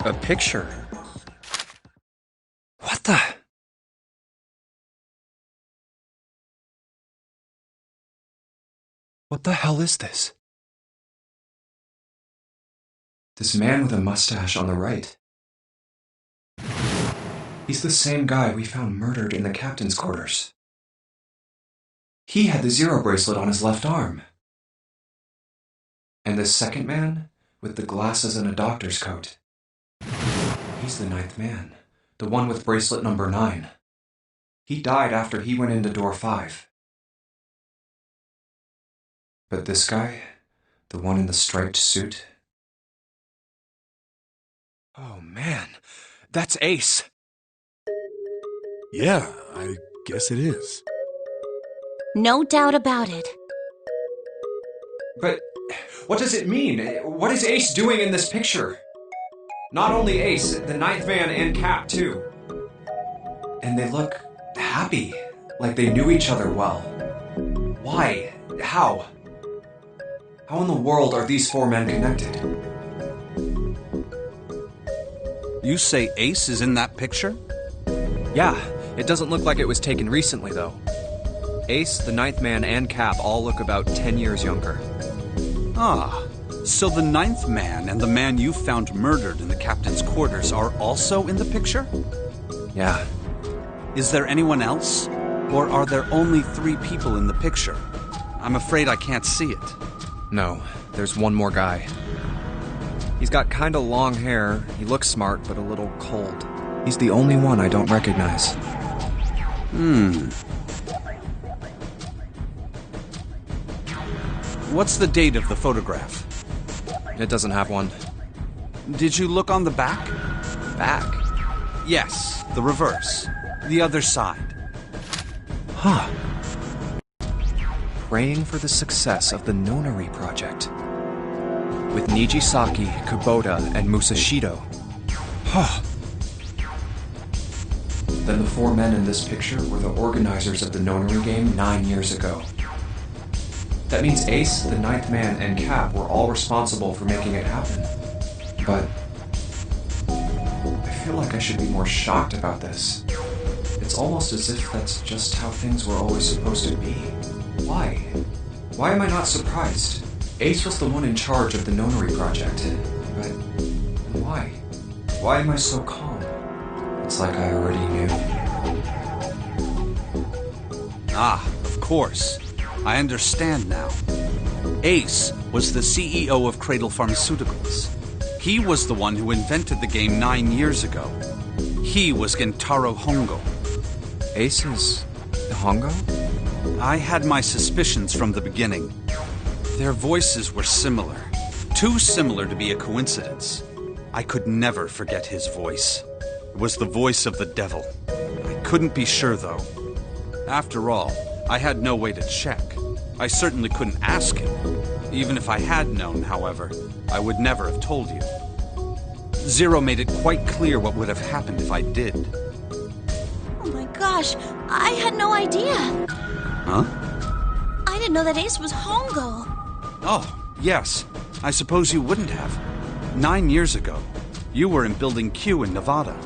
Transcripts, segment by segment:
A picture? What the? What the hell is this? This man with a mustache on the right. He's the same guy we found murdered in the captain's quarters. He had the Zero bracelet on his left arm. And this second man, with the glasses and a doctor's coat. He's the ninth man, the one with bracelet number 9. He died after he went into door 5. But this guy, the one in the striped suit... Oh man, that's Ace! Yeah, I guess it is. No doubt about it. But what does it mean? What is Ace doing in this picture? Not only Ace, the ninth man and Cap too. And they look happy, like they knew each other well. Why? How? How in the world are these 4 men connected? You say Ace is in that picture? Yeah, it doesn't look like it was taken recently though. Ace, the ninth man, and Cap all look about 10 years younger. Ah, so the ninth man and the man you found murdered in the captain's quarters are also in the picture? Yeah. Is there anyone else? Or are there only 3 people in the picture? I'm afraid I can't see it. No, there's one more guy. He's got kinda long hair, he looks smart but a little cold. He's the only one I don't recognize. What's the date of the photograph? It doesn't have one. Did you look on the back? Back? Yes, the reverse. The other side. Huh. Praying for the success of the Nonary project. With Nijisaki, Kubota, and Musashido. Huh. Then the 4 men in this picture were the organizers of the Nonary game 9 years ago. That means Ace, the ninth man, and Cap were all responsible for making it happen. But I feel like I should be more shocked about this. It's almost as if that's just how things were always supposed to be. Why? Why am I not surprised? Ace was the one in charge of the Nonary project. But why? Why am I so calm? It's like I already knew. Ah, of course. I understand now. Ace was the CEO of Cradle Pharmaceuticals. He was the one who invented the game 9 years ago. He was Gentaro Hongo. Ace is Hongo? I had my suspicions from the beginning. Their voices were similar. Too similar to be a coincidence. I could never forget his voice. It was the voice of the devil. I couldn't be sure, though. After all, I had no way to check. I certainly couldn't ask him. Even if I had known, however, I would never have told you. Zero made it quite clear what would have happened if I did. Oh my gosh, I had no idea. Huh? I didn't know that Ace was Hongo. Oh, yes. I suppose you wouldn't have. 9 years ago, you were in Building Q in Nevada.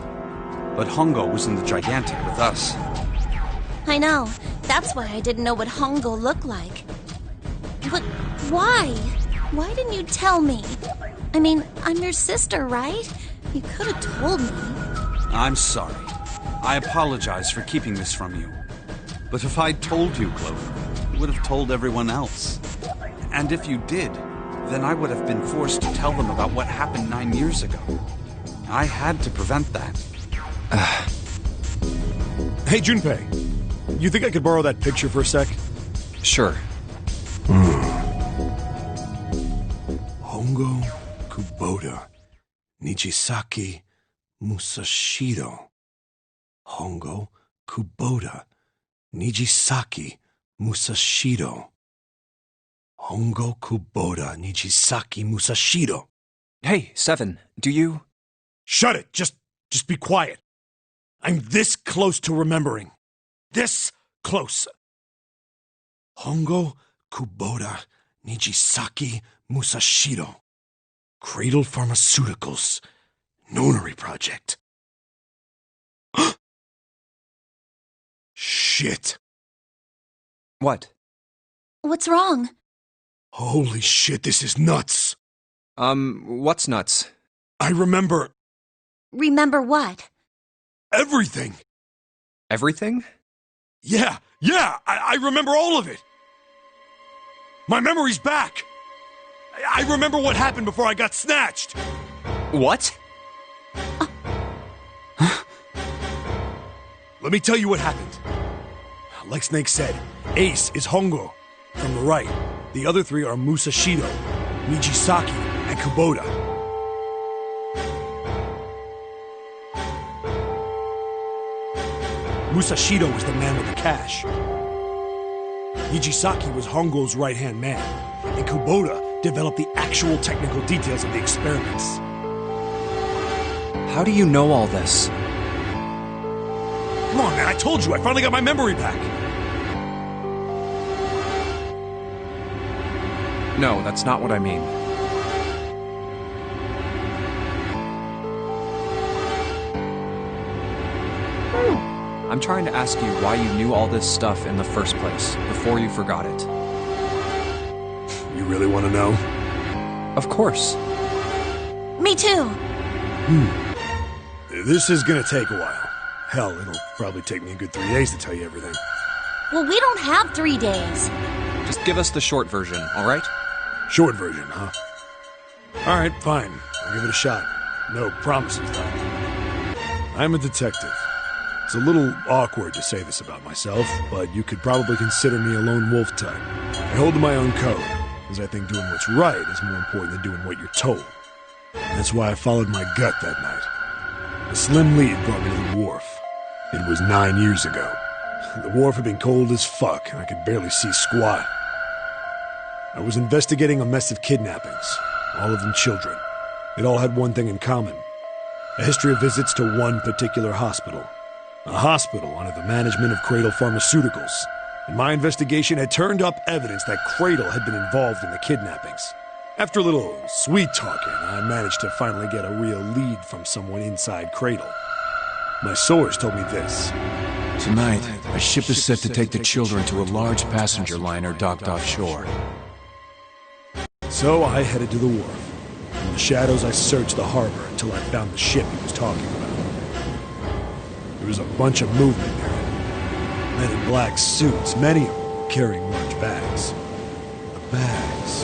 But Hongo was in the Gigantic with us. I know. That's why I didn't know what Hongo looked like. But why? Why didn't you tell me? I mean, I'm your sister, right? You could have told me. I'm sorry. I apologize for keeping this from you. But if I'd told you, Clover, you would have told everyone else. And if you did, then I would have been forced to tell them about what happened 9 years ago. I had to prevent that. Hey, Junpei. You think I could borrow that picture for a sec? Sure. Hongo Kubota Nijisaki Musashiro. Hongo Kubota Nijisaki Musashiro. Hongo Kubota Nijisaki Musashiro. Hey, Seven, do you... Shut it! Just be quiet. I'm this close to remembering. This close. Hongo Kubota Nijisaki Musashiro. Cradle Pharmaceuticals. Nonary Project. Shit. What? What's wrong? Holy shit, this is nuts. What's nuts? I remember Remember what? everything. Everything? Yeah, I remember all of it. My memory's back. I remember what happened before I got snatched. What? Let me tell you what happened. Like Snake said, Ace is Hongo from the right. The other three are Musashido, Nijisaki, and Kubota. Musashido was the man with the cash. Nijisaki was Hongo's right-hand man, and Kubota developed the actual technical details of the experiments. How do you know all this? Come on, man, I told you, I finally got my memory back. No, that's not what I mean. I'm trying to ask you why you knew all this stuff in the first place, before you forgot it. You really want to know? Of course. Me too. This is gonna take a while. Hell, it'll probably take me a good 3 days to tell you everything. Well, we don't have 3 days. Just give us the short version, all right? Short version, huh? Alright, fine. I'll give it a shot. No promises, though. I'm a detective. It's a little awkward to say this about myself, but you could probably consider me a lone wolf type. I hold to my own code, because I think doing what's right is more important than doing what you're told. That's why I followed my gut that night. A slim lead brought me to the wharf. It was 9 years ago. The wharf had been cold as fuck, and I could barely see squat. I was investigating a mess of kidnappings, all of them children. It all had one thing in common. A history of visits to one particular hospital. A hospital under the management of Cradle Pharmaceuticals. And my investigation had turned up evidence that Cradle had been involved in the kidnappings. After a little sweet-talking, I managed to finally get a real lead from someone inside Cradle. My source told me this. Tonight, a ship is set to take the children to a large passenger liner docked offshore. So I headed to the wharf. In the shadows, I searched the harbor until I found the ship he was talking about. There was a bunch of movement there. Men in black suits, many of them carrying large bags. The bags.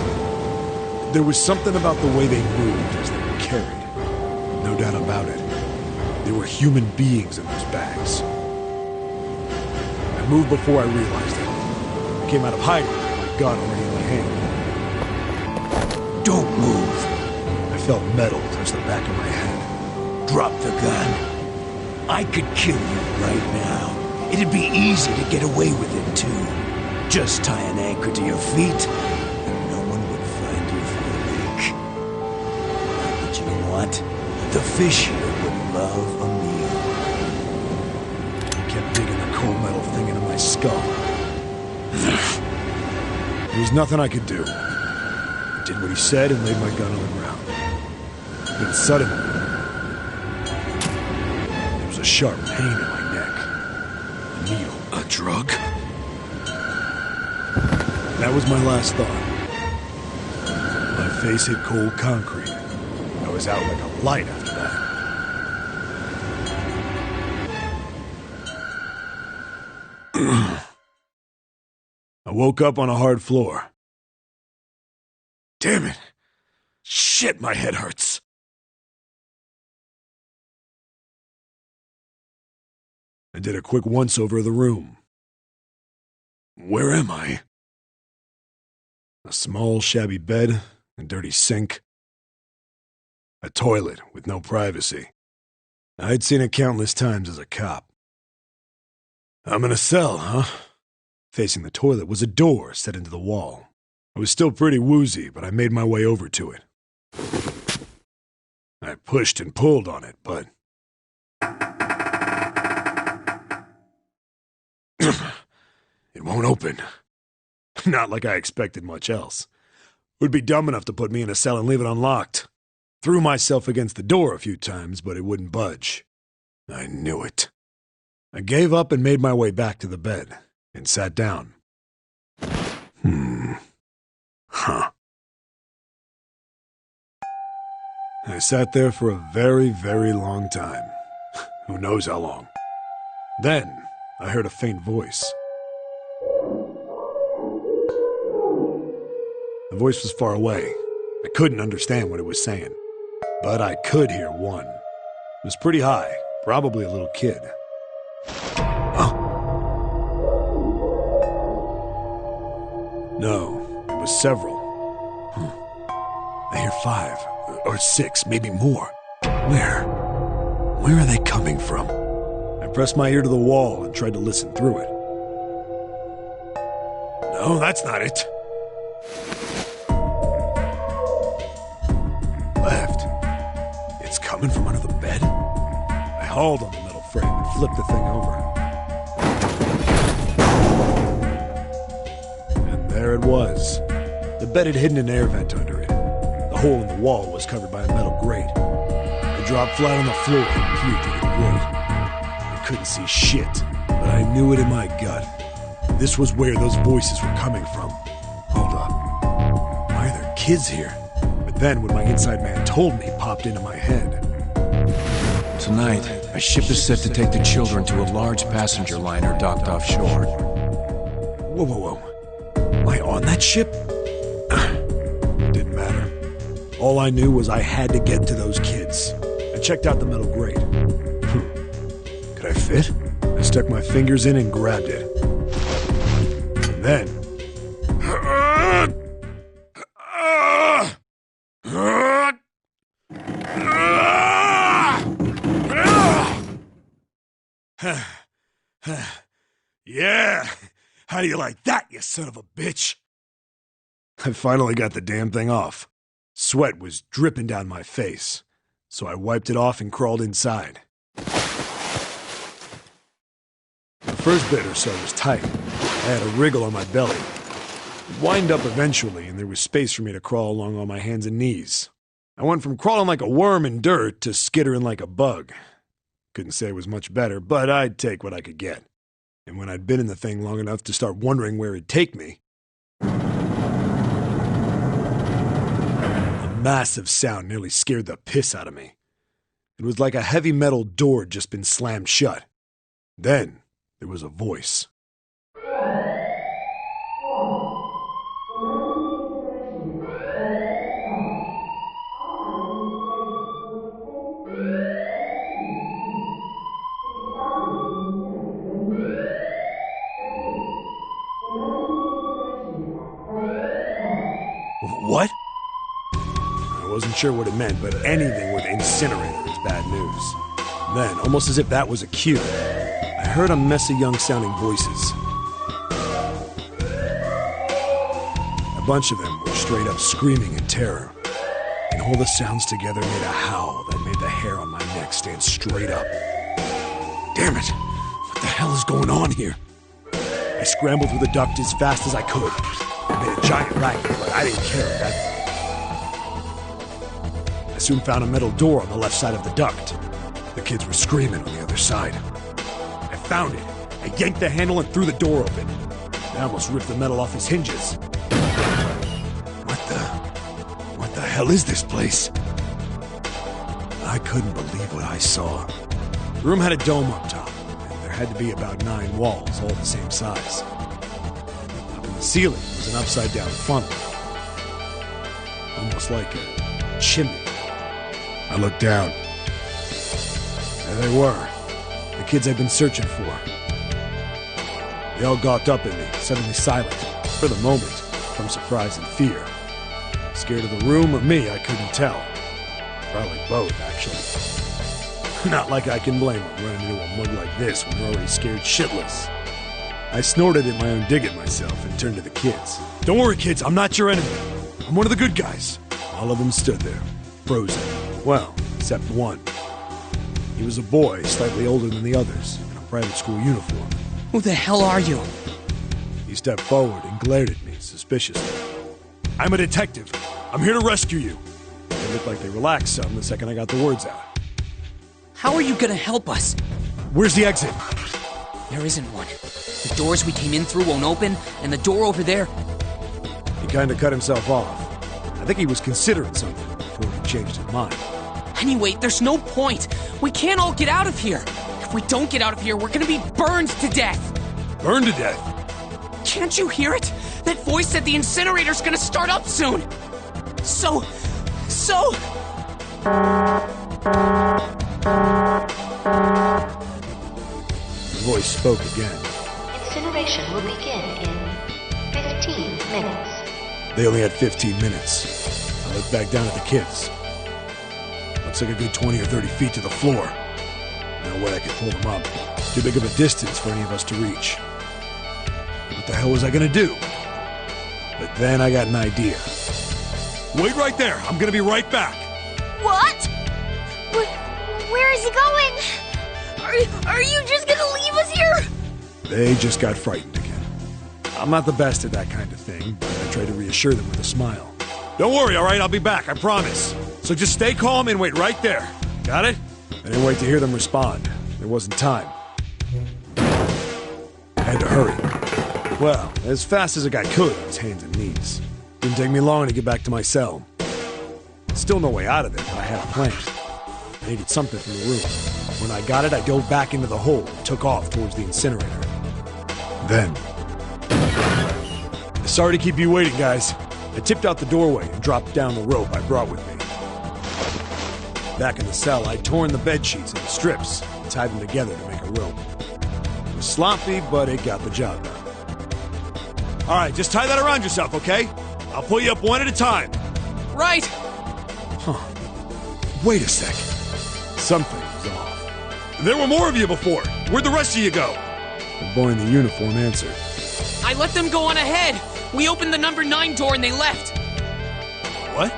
There was something about the way they moved as they were carried. No doubt about it. There were human beings in those bags. I moved before I realized it. I came out of hiding with my gun already in my hand. Don't move. I felt metal touch the back of my head. Drop the gun. I could kill you right now. It'd be easy to get away with it, too. Just tie an anchor to your feet, and no one would find you for a week. But you know what? The fish here would love a meal. I kept digging the metal thing into my skull. There was nothing I could do. I did what he said and laid my gun on the ground. Then suddenly, there was a sharp pain in my neck. A needle. A drug? That was my last thought. My face hit cold concrete. I was out like a light after that. I woke up on a hard floor. Damn it! Shit, my head hurts. I did a quick once-over of the room. Where am I? A small, shabby bed, a dirty sink, a toilet with no privacy. I'd seen it countless times as a cop. I'm in a cell, huh? Facing the toilet was a door set into the wall. I was still pretty woozy, but I made my way over to it. I pushed and pulled on it, but... it won't open. Not like I expected much else. It would be dumb enough to put me in a cell and leave it unlocked. Threw myself against the door a few times, but it wouldn't budge. I knew it. I gave up and made my way back to the bed, and sat down. Huh. I sat there for a very, very long time. Who knows how long. Then, I heard a faint voice. The voice was far away. I couldn't understand what it was saying. But I could hear one. It was pretty high, probably a little kid. No, it was several. I hear 5, or 6, maybe more. Where are they coming from? I pressed my ear to the wall and tried to listen through it. No, that's not it. Left. It's coming from under the bed? I hauled on the metal frame and flipped the thing over. There it was. The bed had hidden an air vent under it. The hole in the wall was covered by a metal grate. I dropped flat on the floor and peered through the grate. I couldn't see shit, but I knew it in my gut. This was where those voices were coming from. Hold up. Why are there kids here? But then when my inside man told me, popped into my head. Tonight, a ship is set to take the children to a large passenger liner docked offshore. Whoa. Am I on that ship? It didn't matter. All I knew was I had to get to those kids. I checked out the metal grate. Could I fit? I stuck my fingers in and grabbed it. And then... Yeah! How do you like that, you son of a bitch? I finally got the damn thing off. Sweat was dripping down my face, so I wiped it off and crawled inside. The first bit or so was tight. I had a wriggle on my belly. It wind up eventually, and there was space for me to crawl along on my hands and knees. I went from crawling like a worm in dirt to skittering like a bug. Couldn't say it was much better, but I'd take what I could get. And when I'd been in the thing long enough to start wondering where it'd take me, a massive sound nearly scared the piss out of me. It was like a heavy metal door had just been slammed shut. Then there was a voice. What? I wasn't sure what it meant, but anything with incinerator is bad news. Then, almost as if that was a cue, I heard a mess of young-sounding voices. A bunch of them were straight up screaming in terror, and all the sounds together made a howl that made the hair on my neck stand straight up. Damn it! What What the hell is going on here? I scrambled through the duct as fast as I could. I made a giant racket, but I didn't care at that point. I soon found a metal door on the left side of the duct. The kids were screaming on the other side. I found it. I yanked the handle and threw the door open. I almost ripped the metal off its hinges. What the hell is this place? I couldn't believe what I saw. The room had a dome up top, and there had to be about 9 walls, all the same size. Up in the ceiling was an upside-down funnel, almost like a chimney. I looked down. There they were, the kids I'd been searching for. They all gawked up at me, suddenly silent, for the moment, from surprise and fear. Scared of the room or me, I couldn't tell. Probably both, actually. Not like I can blame them running into a mug like this when they're already scared shitless. I snorted at my own dig at myself and turned to the kids. Don't worry, kids, I'm not your enemy. I'm one of the good guys. All of them stood there, frozen. Well, except one. He was a boy, slightly older than the others, in a private school uniform. Who the hell are you? He stepped forward and glared at me suspiciously. I'm a detective. I'm here to rescue you. They looked like they relaxed some the second I got the words out. How are you gonna help us? Where's the exit? There isn't one. The doors we came in through won't open, and the door over there... He kinda cut himself off. I think he was considering something before he changed his mind. Anyway, there's no point. We can't all get out of here. If we don't get out of here, we're gonna be burned to death. Burned to death? Can't you hear it? That voice said the incinerator's gonna start up soon. So... The voice spoke again. Incineration will begin in 15 minutes. They only had 15 minutes. I looked back down at the kids. Looks like a good 20 or 30 feet to the floor. No way I could pull them up. Too big of a distance for any of us to reach. What the hell was I gonna do? But then I got an idea. Wait right there. I'm gonna be right back. What? Where is he going? Are you just gonna leave us here? They just got frightened again. I'm not the best at that kind of thing, but I tried to reassure them with a smile. Don't worry, all right? I'll be back, I promise. So just stay calm and wait right there. Got it? I didn't wait to hear them respond. There wasn't time. I had to hurry. Well, as fast as I could on his hands and knees. Didn't take me long to get back to my cell. Still no way out of it, but I had a plan. I needed something from the room. When I got it, I dove back into the hole and took off towards the incinerator. Then... Sorry to keep you waiting, guys. I tipped out the doorway and dropped down the rope I brought with me. Back in the cell, I'd torn the bed sheets into strips and tied them together to make a rope. It was sloppy, but it got the job done. All right, just tie that around yourself, okay? I'll pull you up one at a time. Right! Huh. Wait a sec. Something was off. There were more of you before. Where'd the rest of you go? The boy in the uniform answered. I let them go on ahead. We opened the number 9 door and they left. What?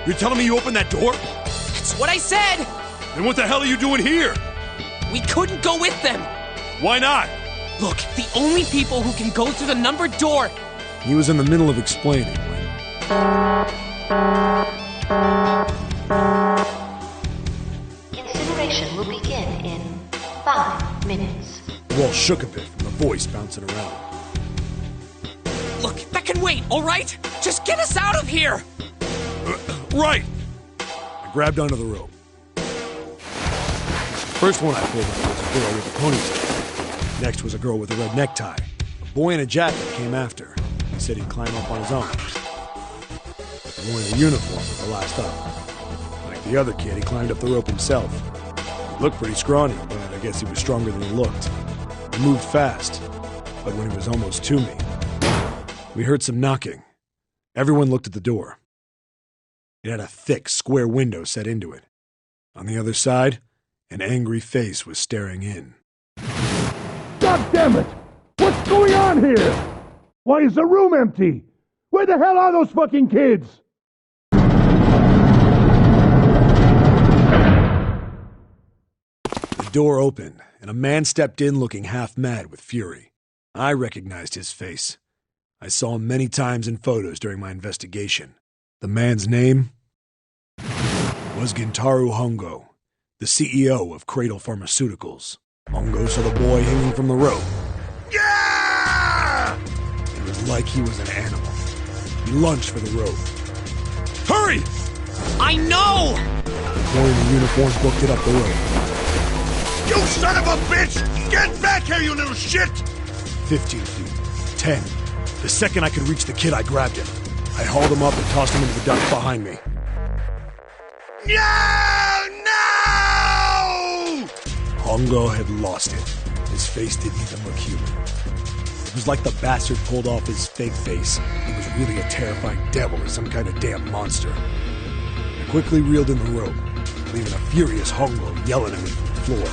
You're telling me you opened that door? That's what I said! Then what the hell are you doing here? We couldn't go with them. Why not? Look, the only people who can go through the numbered door... He was in the middle of explaining when... Incineration will begin in 5 minutes. The wall shook a bit from the voice bouncing around. Look, that can wait, all right? Just get us out of here! Right! I grabbed onto the rope. The first one I pulled up was a girl with a ponytail. Next was a girl with a red necktie. A boy in a jacket came after. He said he'd climb up on his own. The boy in the uniform was the last up. Like the other kid, he climbed up the rope himself. He looked pretty scrawny, but I guess he was stronger than he looked. He moved fast, but when he was almost to me, we heard some knocking. Everyone looked at the door. It had a thick, square window set into it. On the other side, an angry face was staring in. God damn it! What's going on here? Why is the room empty? Where the hell are those fucking kids? The door opened, and a man stepped in looking half mad with fury. I recognized his face. I saw him many times in photos during my investigation. The man's name was Gintaro Hongo, the CEO of Cradle Pharmaceuticals. Hongo saw the boy hanging from the rope. Yeah! It was like he was an animal. He lunged for the rope. Hurry! I know! The boy in the uniform booked it up the rope. You son of a bitch! Get back here, you little shit! 15 feet. 10. The second I could reach the kid, I grabbed him. I hauled him up and tossed him into the duct behind me. No! No! Hongo had lost it. His face didn't even look human. It was like the bastard pulled off his fake face. He was really a terrifying devil or some kind of damn monster. I quickly reeled in the rope, leaving a furious Hongo yelling at me from the floor.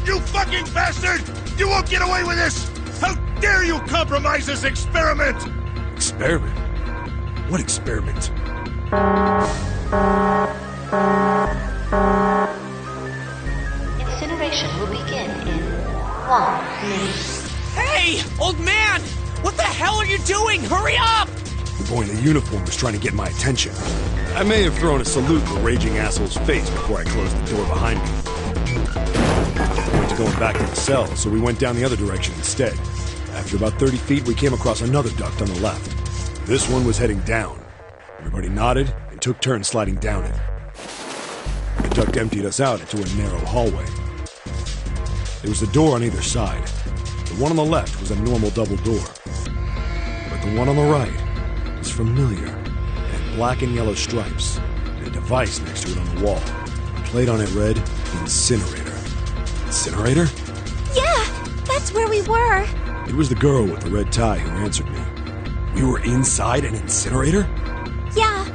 You fucking bastard! You won't get away with this! How dare you compromise this experiment! Experiment? What experiment? Incineration will begin in 1 minute. Hey, old man! What the hell are you doing? Hurry up! The boy in the uniform was trying to get my attention. I may have thrown a salute in the raging asshole's face before I closed the door behind me. I went to going back to the cell, so we went down the other direction instead. After about 30 feet, we came across another duct on the left. This one was heading down. Everybody nodded and took turns sliding down it. The duct emptied us out into a narrow hallway. There was a door on either side. The one on the left was a normal double door. But the one on the right was familiar. It had black and yellow stripes, and a device next to it on the wall. A plate on it read, Incinerator. Incinerator? Yeah, that's where we were. It was the girl with the red tie who answered me. We were inside an incinerator? Yeah,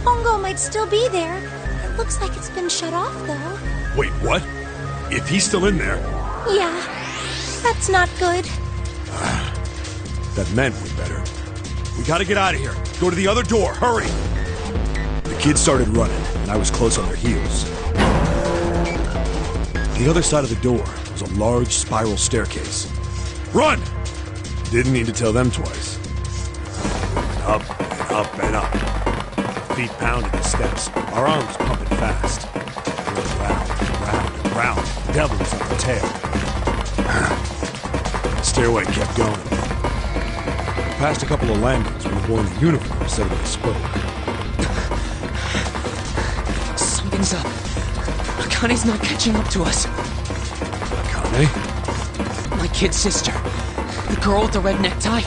Hongo might still be there. It looks like it's been shut off, though. Wait, what? If he's still in there... Yeah, that's not good. That meant we better. We gotta get out of here. Go to the other door, hurry! The kids started running, and I was close on their heels. The other side of the door was a large spiral staircase. Run! Didn't need to tell them twice. Up and up and up. Feet pounding the steps, our arms pumping fast. We went round and round and round. The devil was on the tail. The stairway kept going. We passed a couple of landings when the boy in the uniform suddenly spoke. Something's up. Akane's not catching up to us. Akane? My kid's sister. The girl with the red necktie.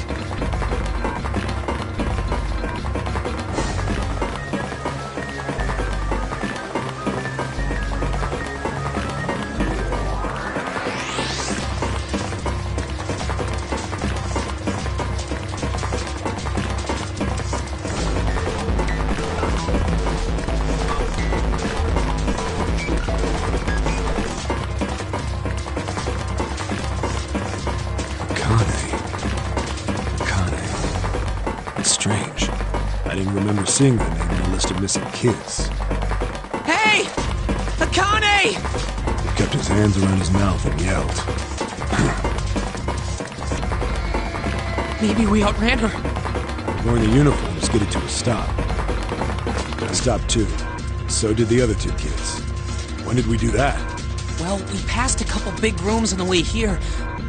Strange. I didn't remember seeing that name on the list of missing kids. Hey! Akane! He kept his hands around his mouth and yelled. Maybe we outran her. The boy in the uniform skidded to a stop. I stopped too. So did the other two kids. When did we do that? Well, we passed a couple big rooms on the way here.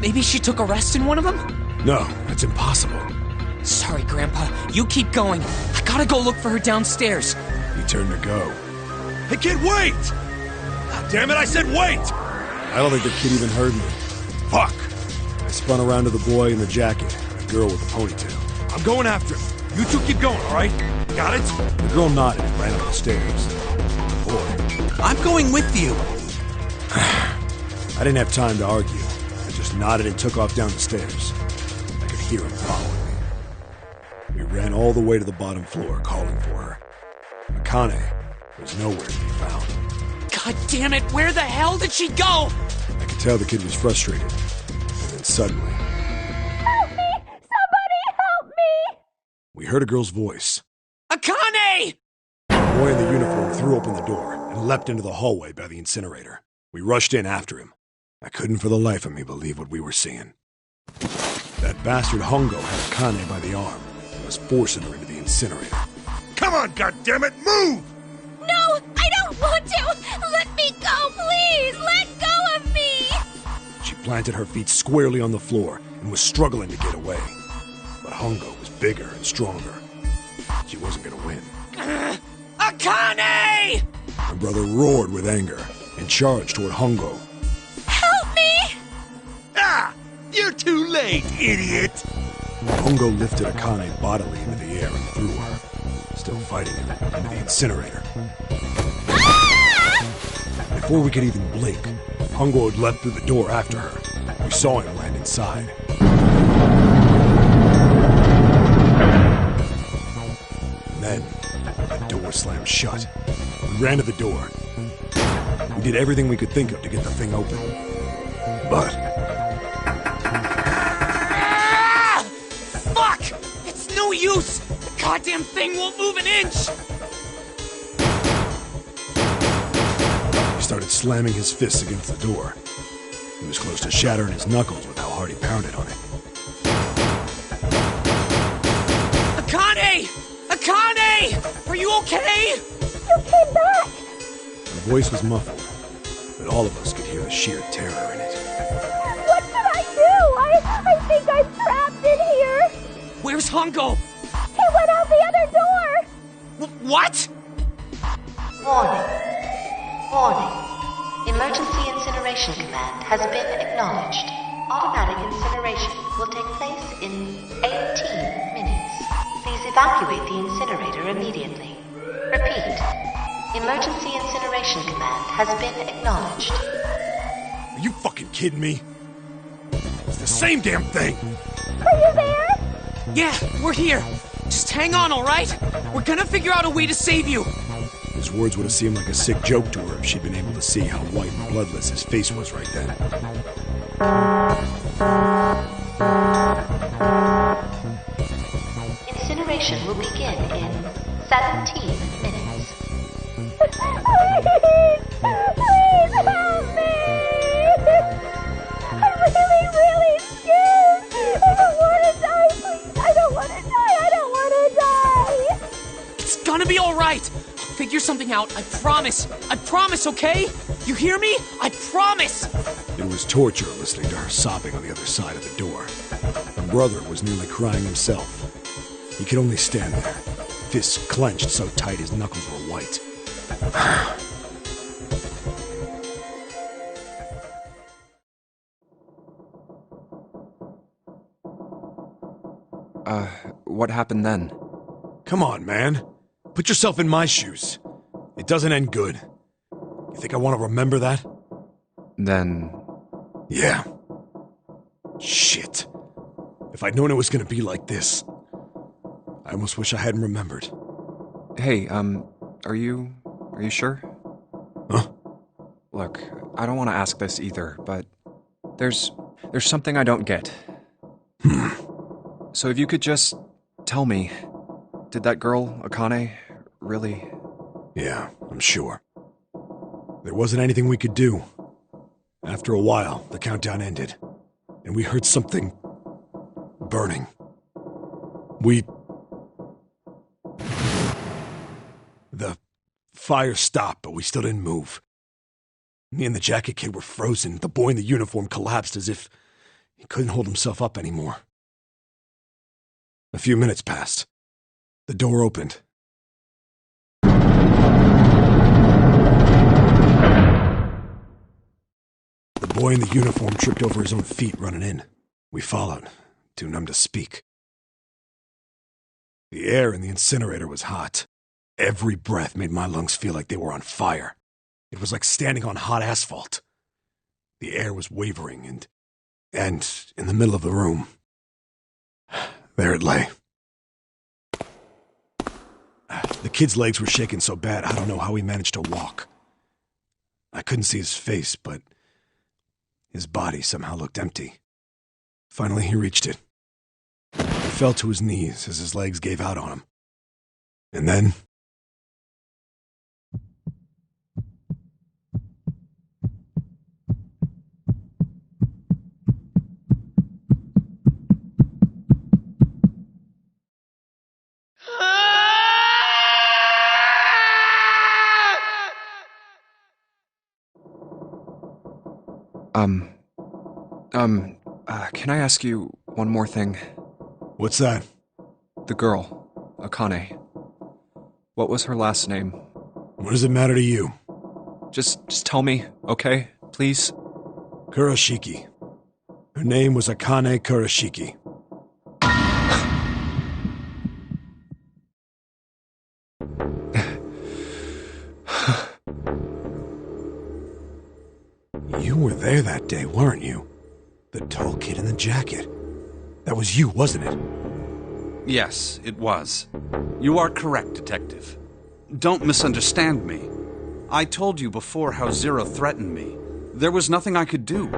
Maybe she took a rest in one of them? No, that's impossible. Sorry, Grandpa. You keep going. I gotta go look for her downstairs. He turned to go. Hey, kid, wait! God damn it, I said wait! I don't think the kid even heard me. Fuck! I spun around to the boy in the jacket, and the girl with the ponytail. I'm going after him. You two keep going, all right? Got it? The girl nodded and ran up the stairs. The boy... I'm going with you. I didn't have time to argue. I just nodded and took off down the stairs. I could hear him following me. We ran all the way to the bottom floor, calling for her. Akane was nowhere to be found. God damn it, where the hell did she go? I could tell the kid was frustrated. And then suddenly... Help me! Somebody help me! We heard a girl's voice. Akane! The boy in the uniform threw open the door and leapt into the hallway by the incinerator. We rushed in after him. I couldn't for the life of me believe what we were seeing. That bastard Hongo had Akane by the arm and was forcing her into the incinerator. Come on, goddammit, move! No, I don't want to! Let me go, please! Let go of me! She planted her feet squarely on the floor and was struggling to get away. But Hongo was bigger and stronger. She wasn't gonna win. Akane! My brother roared with anger and charged toward Hongo. Help me! Ah! You're too late, idiot! Hongo lifted Akane bodily into the air and threw her, still fighting him, into the incinerator. Before we could even blink, Hongo had leapt through the door after her. We saw him land inside. And then, the door slammed shut. We ran to the door. We did everything we could think of to get the thing open. But Fuck! It's no use! The goddamn thing won't move an inch! he started slamming his fists against the door. He was close to shattering his knuckles with how hard he pounded on it. Akane! Akane! Are you okay? You came back! Her voice was muffled, but all of us could hear the sheer terror in it. What should I do? I think I'm trapped in here! Where's Hongo? He went out the other door! What? Warning. Warning. Emergency incineration command has been acknowledged. Automatic incineration will take place in 18 minutes. Please evacuate the incinerator immediately. Repeat. Emergency incineration command has been acknowledged. Are you fucking kidding me? It's the same damn thing! Are you there? Yeah, we're here. Just hang on, alright? We're gonna figure out a way to save you. His words would have seemed like a sick joke to her if she'd been able to see how white and bloodless his face was right then. Incineration will begin in 17 minutes. Please help me! I'm really scared! I don't want to die, please! I don't want to die! I don't want to die! It's gonna be alright. I'll figure something out. I promise. I promise, okay? You hear me? I promise! It was torture listening to her sobbing on the other side of the door. Her brother was nearly crying himself. He could only stand there, fists clenched so tight his knuckles were white. What happened then? Come on, man. Put yourself in my shoes. It doesn't end good. You think I want to remember that? Then... Yeah. Shit. If I'd known it was gonna be like this, I almost wish I hadn't remembered. Hey, are you sure? Huh? Look, I don't want to ask this either, but there's something I don't get. So if you could just tell me, did that girl, Akane, really... Yeah, I'm sure. There wasn't anything we could do. After a while, the countdown ended, and we heard something... burning. The fire stopped, but we still didn't move. Me and the jacket kid were frozen. The boy in the uniform collapsed as if he couldn't hold himself up anymore. A few minutes passed. The door opened. The boy in the uniform tripped over his own feet running in. We followed, too numb to speak. The air in the incinerator was hot. Every breath made my lungs feel like they were on fire. It was like standing on hot asphalt. The air was wavering, and in the middle of the room, there it lay. The kid's legs were shaking so bad, I don't know how he managed to walk. I couldn't see his face, but his body somehow looked empty. Finally, he reached it. He fell to his knees as his legs gave out on him. And then... Can I ask you one more thing? What's that? The girl, Akane. What was her last name? What does it matter to you? Just tell me, okay? Please? Kurashiki. Her name was Akane Kurashiki. You were there that day, weren't you? The tall kid in the jacket. That was you, wasn't it? Yes, it was. You are correct, Detective. Don't misunderstand me. I told you before how Zero threatened me. There was nothing I could do.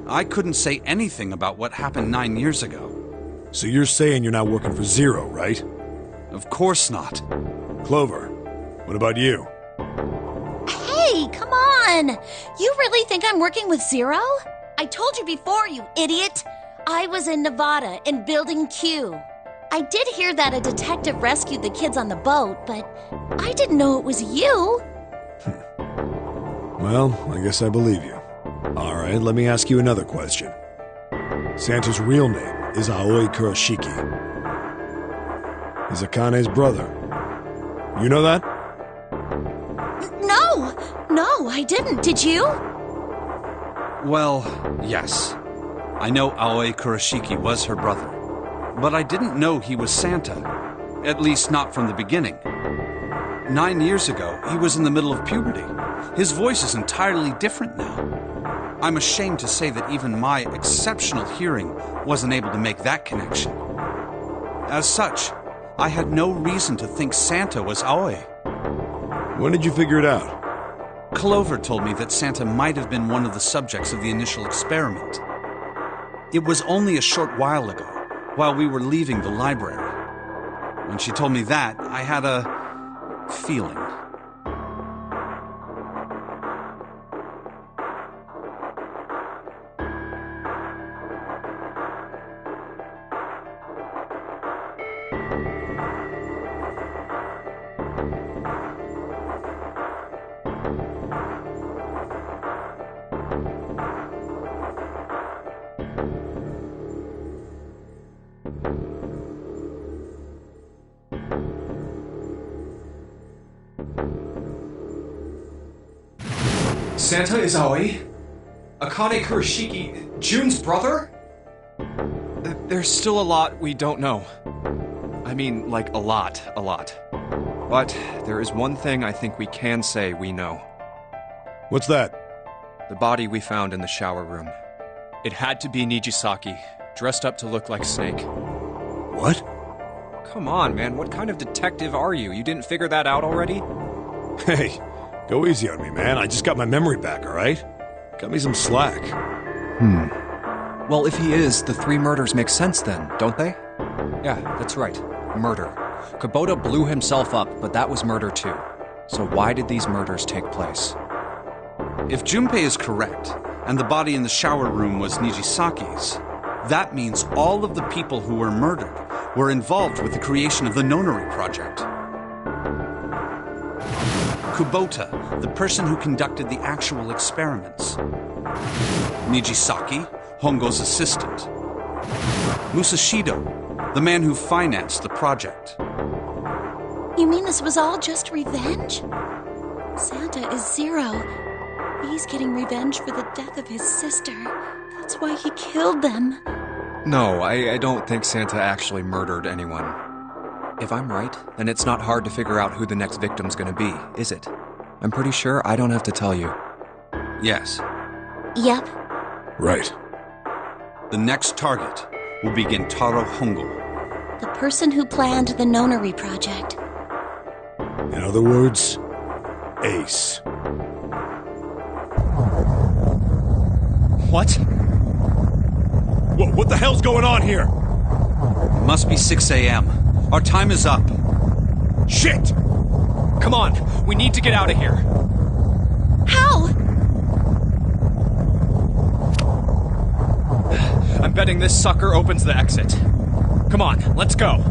I couldn't say anything about what happened 9 years ago. So you're saying you're not working for Zero, right? Of course not. Clover, what about you? Hey, come on! You really think I'm working with Zero? I told you before, you idiot! I was in Nevada, in Building Q. I did hear that a detective rescued the kids on the boat, but I didn't know it was you. Well, I guess I believe you. All right, let me ask you another question. Santa's real name is Aoi Kurashiki. He's Akane's brother. You know that? No, I didn't. Did you? Well, yes. I know Aoi Kurashiki was her brother. But I didn't know he was Santa. At least not from the beginning. 9 years ago, he was in the middle of puberty. His voice is entirely different now. I'm ashamed to say that even my exceptional hearing wasn't able to make that connection. As such, I had no reason to think Santa was Aoi. When did you figure it out? Clover told me that Santa might have been one of the subjects of the initial experiment. It was only a short while ago, while we were leaving the library. When she told me that, I had a feeling. Santa is Aoi? Akane Kurashiki, June's brother? There's still a lot we don't know. I mean, like a lot. But there is one thing I think we can say we know. What's that? The body we found in the shower room. It had to be Nijisaki, dressed up to look like Snake. What? Come on, man, what kind of detective are you? You didn't figure that out already? Hey, go easy on me, man. I just got my memory back, all right? Cut me some slack. Well, if he is, the 3 murders make sense then, don't they? Yeah, that's right. Murder. Kubota blew himself up, but that was murder too. So why did these murders take place? If Junpei is correct, and the body in the shower room was Nijisaki's, that means all of the people who were murdered were involved with the creation of the Nonary Project. Kubota, the person who conducted the actual experiments. Nijisaki, Hongo's assistant. Musashido, the man who financed the project. You mean this was all just revenge? Santa is Zero. He's getting revenge for the death of his sister. That's why he killed them. No, I don't think Santa actually murdered anyone. If I'm right, then it's not hard to figure out who the next victim's gonna be, is it? I'm pretty sure I don't have to tell you. Yes. Yep. Right. The next target will be Gentaro Hongo. The person who planned the Nonary Project. In other words, Ace. What? What the hell's going on here? Must be 6 a.m. Our time is up. Shit! Come on, we need to get out of here. How? I'm betting this sucker opens the exit. Come on, let's go.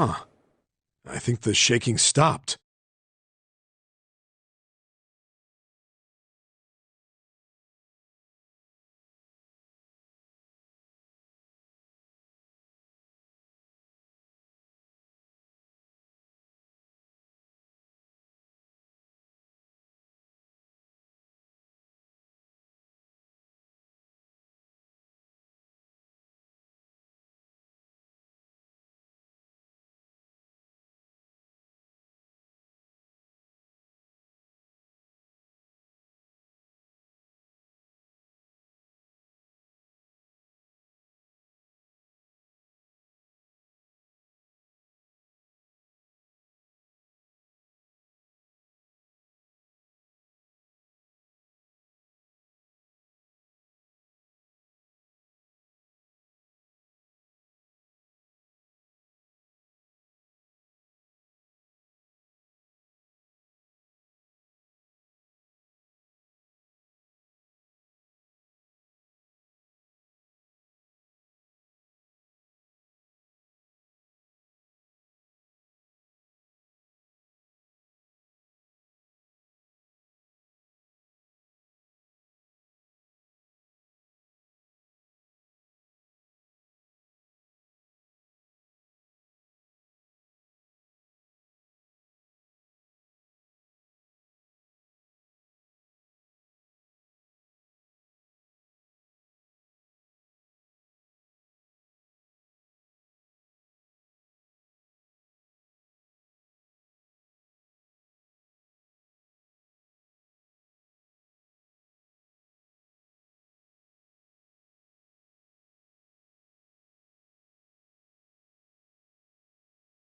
Huh. I think the shaking stopped.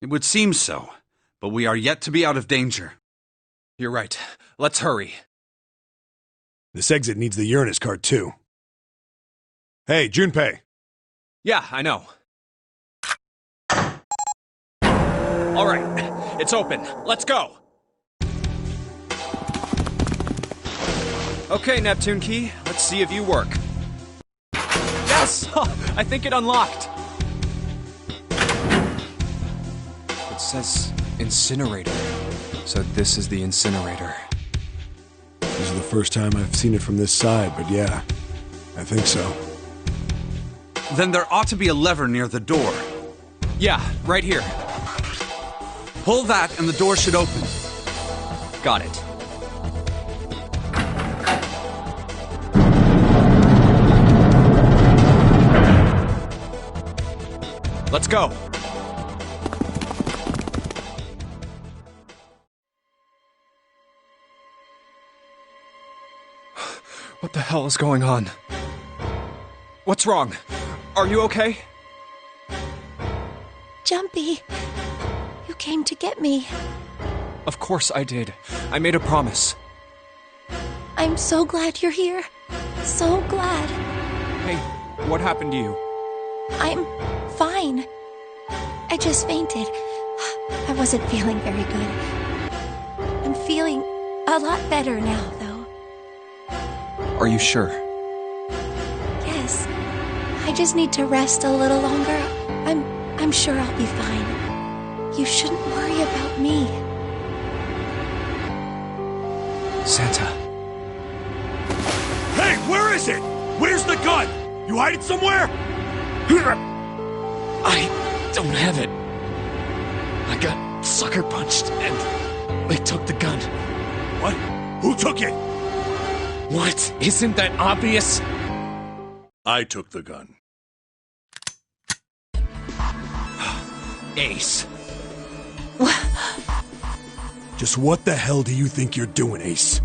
It would seem so, but we are yet to be out of danger. You're right. Let's hurry. This exit needs the Uranus card, too. Hey, Junpei! Yeah, I know. All right, it's open. Let's go. Okay, Neptune Key, let's see if you work. Yes! I think it unlocked. It says incinerator. So this is the incinerator. This is the first time I've seen it from this side, but yeah, I think so. Then there ought to be a lever near the door. Yeah, right here. Pull that and the door should open. Got it. Let's go. What the hell is going on? What's wrong? Are you okay? Jumpy, you came to get me. Of course I did. I made a promise. I'm so glad you're here. So glad. Hey, what happened to you? I'm fine. I just fainted. I wasn't feeling very good. I'm feeling a lot better now, though. Are you sure? Yes. I just need to rest a little longer. I'm sure I'll be fine. You shouldn't worry about me. Santa. Hey, where is it? Where's the gun? You hide it somewhere? I don't have it. I got sucker punched and they took the gun. What? Who took it? What? Isn't that obvious? I took the gun. Ace. Just what the hell do you think you're doing, Ace?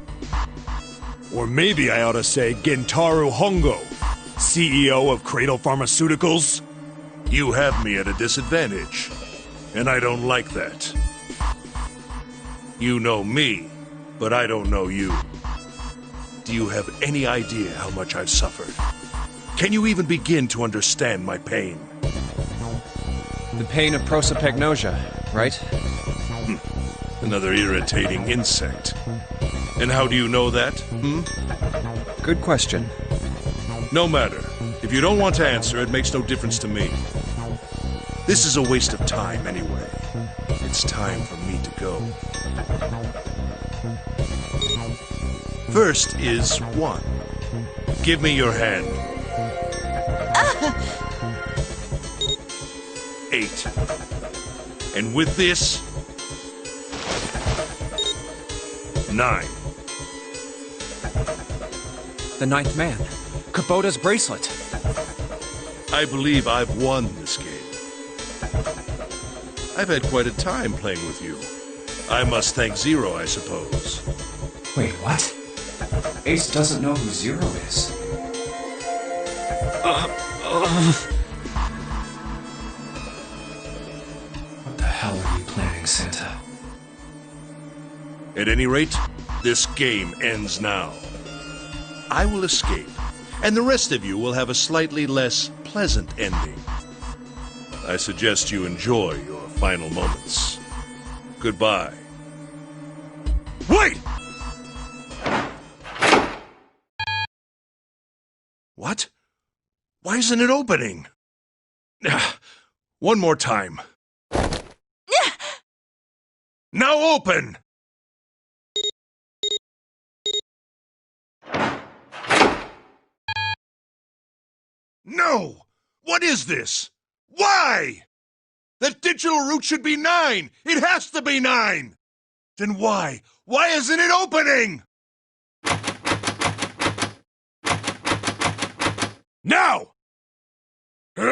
Or maybe I ought to say Gentaro Hongo, CEO of Cradle Pharmaceuticals? You have me at a disadvantage, and I don't like that. You know me, but I don't know you. Do you have any idea how much I've suffered? Can you even begin to understand my pain? The pain of prosopagnosia, right? Another irritating insect. And how do you know that? Good question. No matter. If you don't want to answer, it makes no difference to me. This is a waste of time anyway. It's time for me to go. First is 1. Give me your hand. 8. And with this, 9. The 9th man. Kubota's bracelet. I believe I've won this game. I've had quite a time playing with you. I must thank Zero, I suppose. Wait, what? Ace doesn't know who Zero is. What the hell are you planning, Santa? At any rate, this game ends now. I will escape, and the rest of you will have a slightly less pleasant ending. I suggest you enjoy your final moments. Goodbye. Wait! What? Why isn't it opening? One more time. Now open! No! What is this? Why? That digital route should be 9! It has to be 9! Then why? Why isn't it opening? Now! No!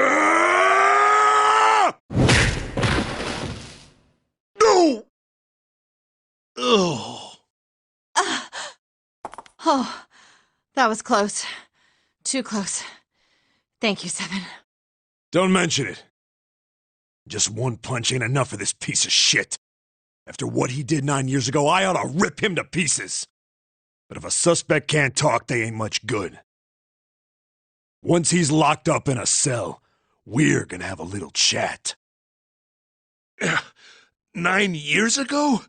Oh. Oh, that was close. Too close. Thank you, Seven. Don't mention it. Just one punch ain't enough for this piece of shit. After what he did 9 years ago, I ought to rip him to pieces. But if a suspect can't talk, they ain't much good. Once he's locked up in a cell, we're gonna have a little chat. 9 years ago?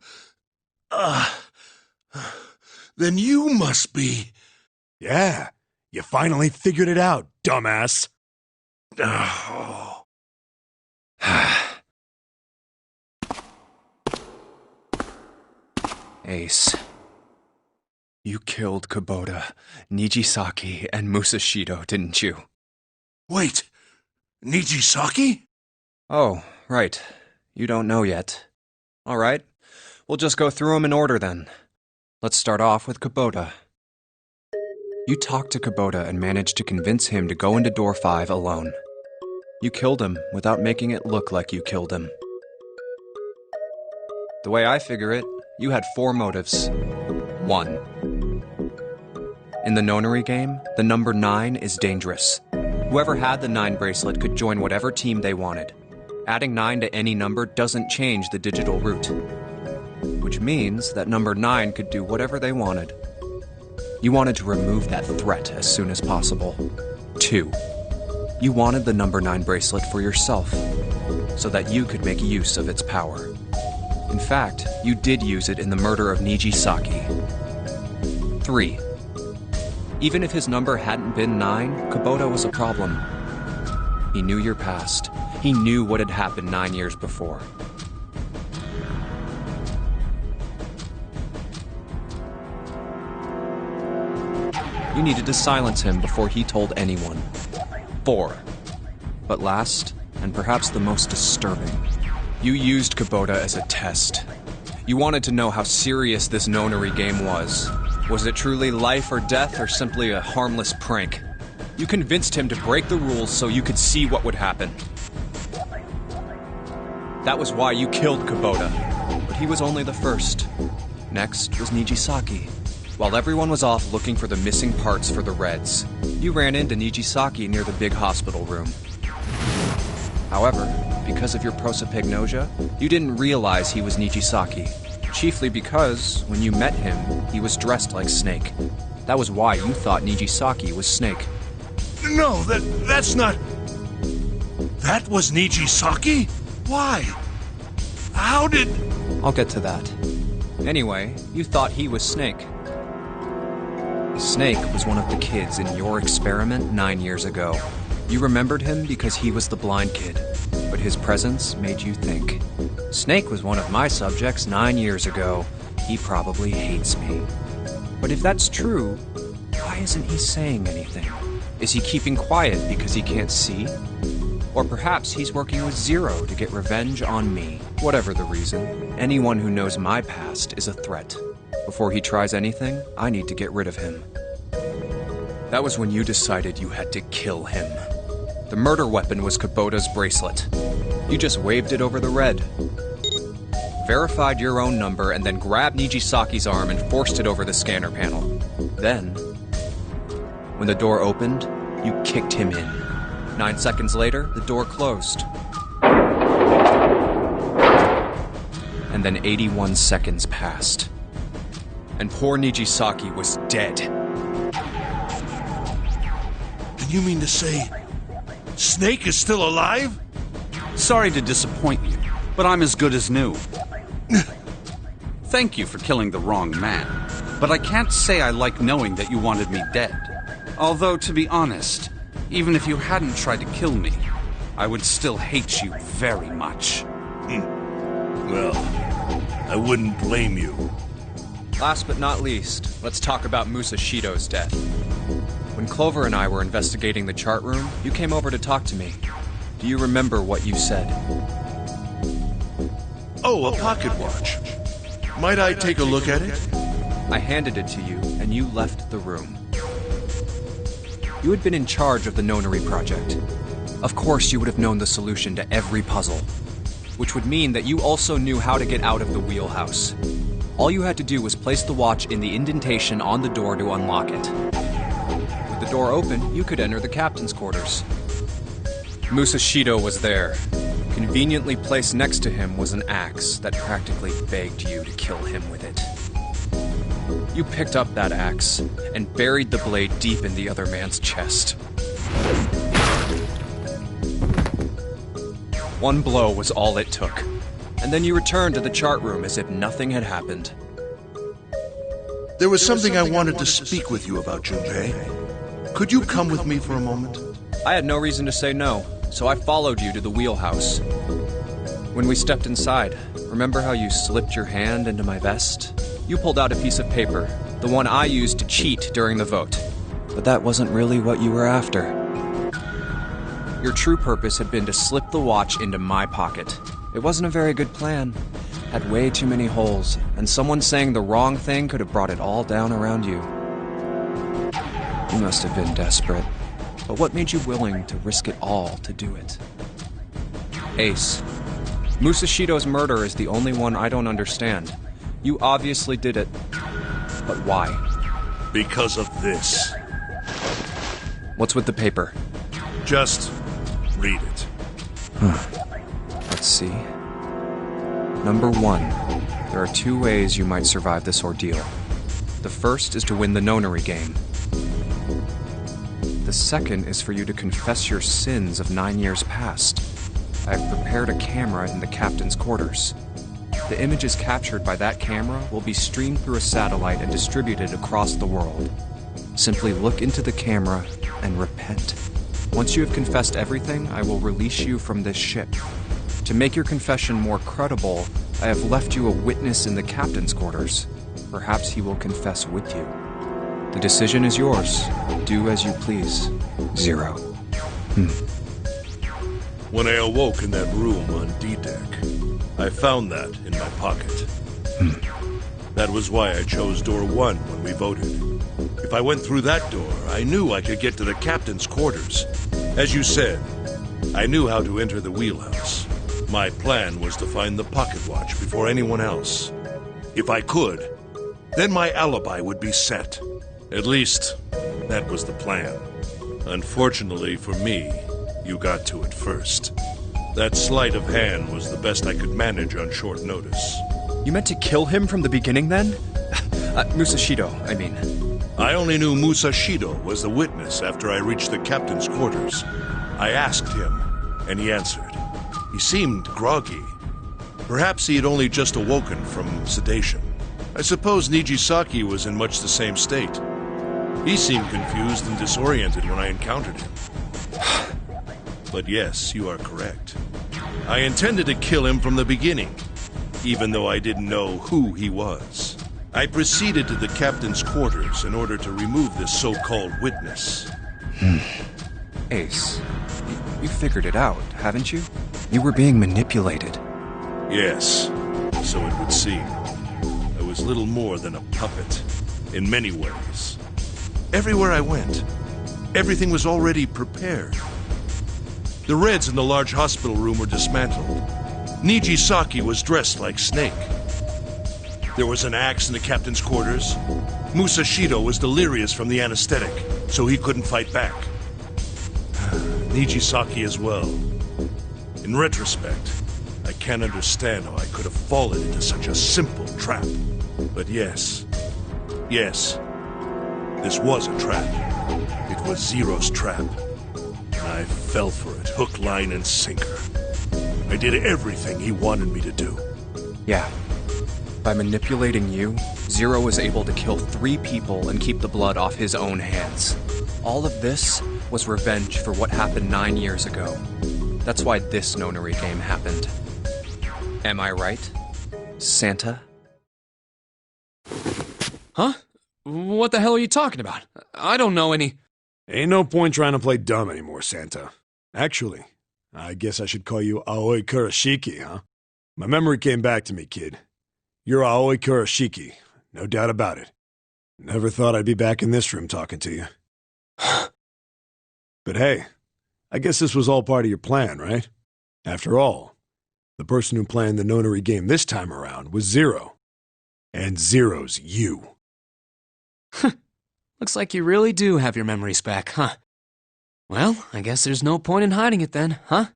Then you must be... Yeah, you finally figured it out, dumbass. Oh. Ace. You killed Kubota, Nijisaki, and Musashido, didn't you? Wait, Nijisaki? Oh, right. You don't know yet. All right. We'll just go through them in order then. Let's start off with Kubota. You talked to Kubota and managed to convince him to go into door 5 alone. You killed him without making it look like you killed him. The way I figure it, you had 4 motives. 1. In the nonary game, the number 9 is dangerous. Whoever had the 9 bracelet could join whatever team they wanted. Adding 9 to any number doesn't change the digital route. Which means that number 9 could do whatever they wanted. You wanted to remove that threat as soon as possible. 2. You wanted the number 9 bracelet for yourself, so that you could make use of its power. In fact, you did use it in the murder of Nijisaki. 3. Even if his number hadn't been 9, Kubota was a problem. He knew your past. He knew what had happened 9 years before. You needed to silence him before he told anyone. 4. But last, and perhaps the most disturbing, you used Kubota as a test. You wanted to know how serious this nonary game was. Was it truly life or death, or simply a harmless prank? You convinced him to break the rules so you could see what would happen. That was why you killed Kubota, but he was only the first. Next was Nijisaki. While everyone was off looking for the missing parts for the Reds, you ran into Nijisaki near the big hospital room. However, because of your prosopagnosia, you didn't realize he was Nijisaki. Chiefly because, when you met him, he was dressed like Snake. That was why you thought Nijisaki was Snake. No, that's not... That was Nijisaki? Why? How did... I'll get to that. Anyway, you thought he was Snake. Snake was one of the kids in your experiment 9 years ago. You remembered him because he was the blind kid, but his presence made you think. Snake was one of my subjects 9 years ago. He probably hates me. But if that's true, why isn't he saying anything? Is he keeping quiet because he can't see? Or perhaps he's working with Zero to get revenge on me. Whatever the reason, anyone who knows my past is a threat. Before he tries anything, I need to get rid of him. That was when you decided you had to kill him. The murder weapon was Kubota's bracelet. You just waved it over the red. Verified your own number and then grabbed Nijisaki's arm and forced it over the scanner panel. Then, when the door opened, you kicked him in. 9 seconds later, the door closed. And then 81 seconds passed. And poor Nijisaki was dead. And you mean to say Snake is still alive? Sorry to disappoint you, but I'm as good as new. Thank you for killing the wrong man, but I can't say I like knowing that you wanted me dead. Although, to be honest, even if you hadn't tried to kill me, I would still hate you very much. Well, I wouldn't blame you. Last but not least, let's talk about Musashido's death. When Clover and I were investigating the chart room, you came over to talk to me. Do you remember what you said? Oh, a pocket watch. Might I take a look at it? I handed it to you, and you left the room. You had been in charge of the Nonary project. Of course, you would have known the solution to every puzzle, which would mean that you also knew how to get out of the wheelhouse. All you had to do was place the watch in the indentation on the door to unlock it. With the door open, you could enter the captain's quarters. Musashido was there. Conveniently placed next to him was an axe that practically begged you to kill him with it. You picked up that axe and buried the blade deep in the other man's chest. One blow was all it took, and then you returned to the chart room as if nothing had happened. There was something I wanted to speak with you about, Junpei. Could you come with me for a moment? I had no reason to say no, so I followed you to the wheelhouse. When we stepped inside, remember how you slipped your hand into my vest? You pulled out a piece of paper, the one I used to cheat during the vote. But that wasn't really what you were after. Your true purpose had been to slip the watch into my pocket. It wasn't a very good plan. Had way too many holes, and someone saying the wrong thing could have brought it all down around you. You must have been desperate. But what made you willing to risk it all to do it? Ace, Musashido's murder is the only one I don't understand. You obviously did it. But why? Because of this. What's with the paper? Just read it. Let's see. Number 1, there are 2 ways you might survive this ordeal. The first is to win the Nonary game. The second is for you to confess your sins of 9 years past. I have prepared a camera in the captain's quarters. The images captured by that camera will be streamed through a satellite and distributed across the world. Simply look into the camera and repent. Once you have confessed everything, I will release you from this ship. To make your confession more credible, I have left you a witness in the captain's quarters. Perhaps he will confess with you. The decision is yours. Do as you please. Zero. When I awoke in that room on D-Deck, I found that in my pocket. That was why I chose door 1 when we voted. If I went through that door, I knew I could get to the captain's quarters. As you said, I knew how to enter the wheelhouse. My plan was to find the pocket watch before anyone else. If I could, then my alibi would be set. At least, that was the plan. Unfortunately for me, you got to it first. That sleight of hand was the best I could manage on short notice. You meant to kill him from the beginning, then? Musashido, I mean. I only knew Musashido was the witness after I reached the captain's quarters. I asked him, and he answered. He seemed groggy. Perhaps he had only just awoken from sedation. I suppose Nijisaki was in much the same state. He seemed confused and disoriented when I encountered him. But yes, you are correct. I intended to kill him from the beginning, even though I didn't know who he was. I proceeded to the captain's quarters in order to remove this so-called witness. Ace, you figured it out, haven't you? You were being manipulated. Yes, so it would seem. I was little more than a puppet, in many ways. Everywhere I went, everything was already prepared. The Reds in the large hospital room were dismantled. Nijisaki was dressed like Snake. There was an axe in the captain's quarters. Musashido was delirious from the anesthetic, so he couldn't fight back. Nijisaki as well. In retrospect, I can't understand how I could have fallen into such a simple trap. But yes, this was a trap. It was Zero's trap. And I fell for it, hook, line, and sinker. I did everything he wanted me to do. Yeah. By manipulating you, Zero was able to kill 3 people and keep the blood off his own hands. All of this was revenge for what happened 9 years ago. That's why this nonary game happened. Am I right, Santa? Huh? What the hell are you talking about? I don't know any... Ain't no point trying to play dumb anymore, Santa. Actually, I guess I should call you Aoi Kurashiki, huh? My memory came back to me, kid. You're Aoi Kurashiki, no doubt about it. Never thought I'd be back in this room talking to you. But hey, I guess this was all part of your plan, right? After all, the person who planned the nonary game this time around was Zero. And Zero's you. Looks like you really do have your memories back, huh? Well, I guess there's no point in hiding it then, huh?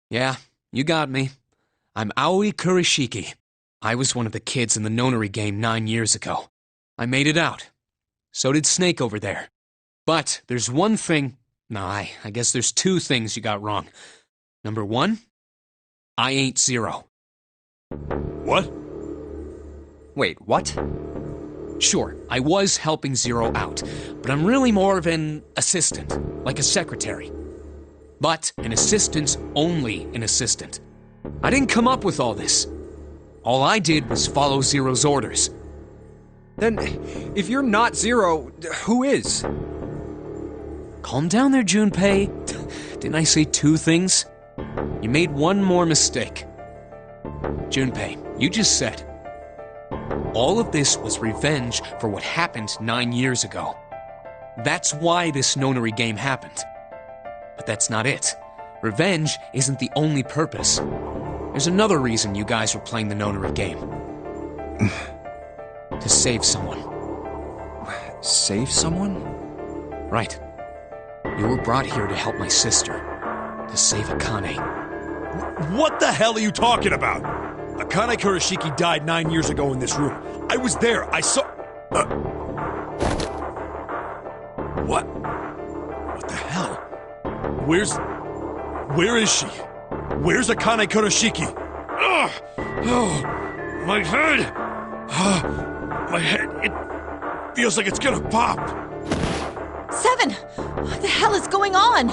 Yeah, you got me. I'm Aoi Kurashiki. I was one of the kids in the nonary game 9 years ago. I made it out. So did Snake over there. But there's one thing... No, I guess there's 2 things you got wrong. Number 1, I ain't Zero. What? Wait, what? Sure, I was helping Zero out, but I'm really more of an assistant, like a secretary. But an assistant's only an assistant. I didn't come up with all this. All I did was follow Zero's orders. Then, if you're not Zero, who is? Calm down there, Junpei. Didn't I say 2 things? You made one more mistake. Junpei, you just said... all of this was revenge for what happened 9 years ago. That's why this nonary game happened. But that's not it. Revenge isn't the only purpose. There's another reason you guys were playing the nonary game. To save someone. Save someone? Right. You were brought here to help my sister. To save Akane. What the hell are you talking about? Akane Kurashiki died 9 years ago in this room. I was there. I saw... What? What the hell? Where is she? Where's Akane Kurashiki? Ugh! Oh, my head! My head, it feels like it's gonna pop. 7! What the hell is going on?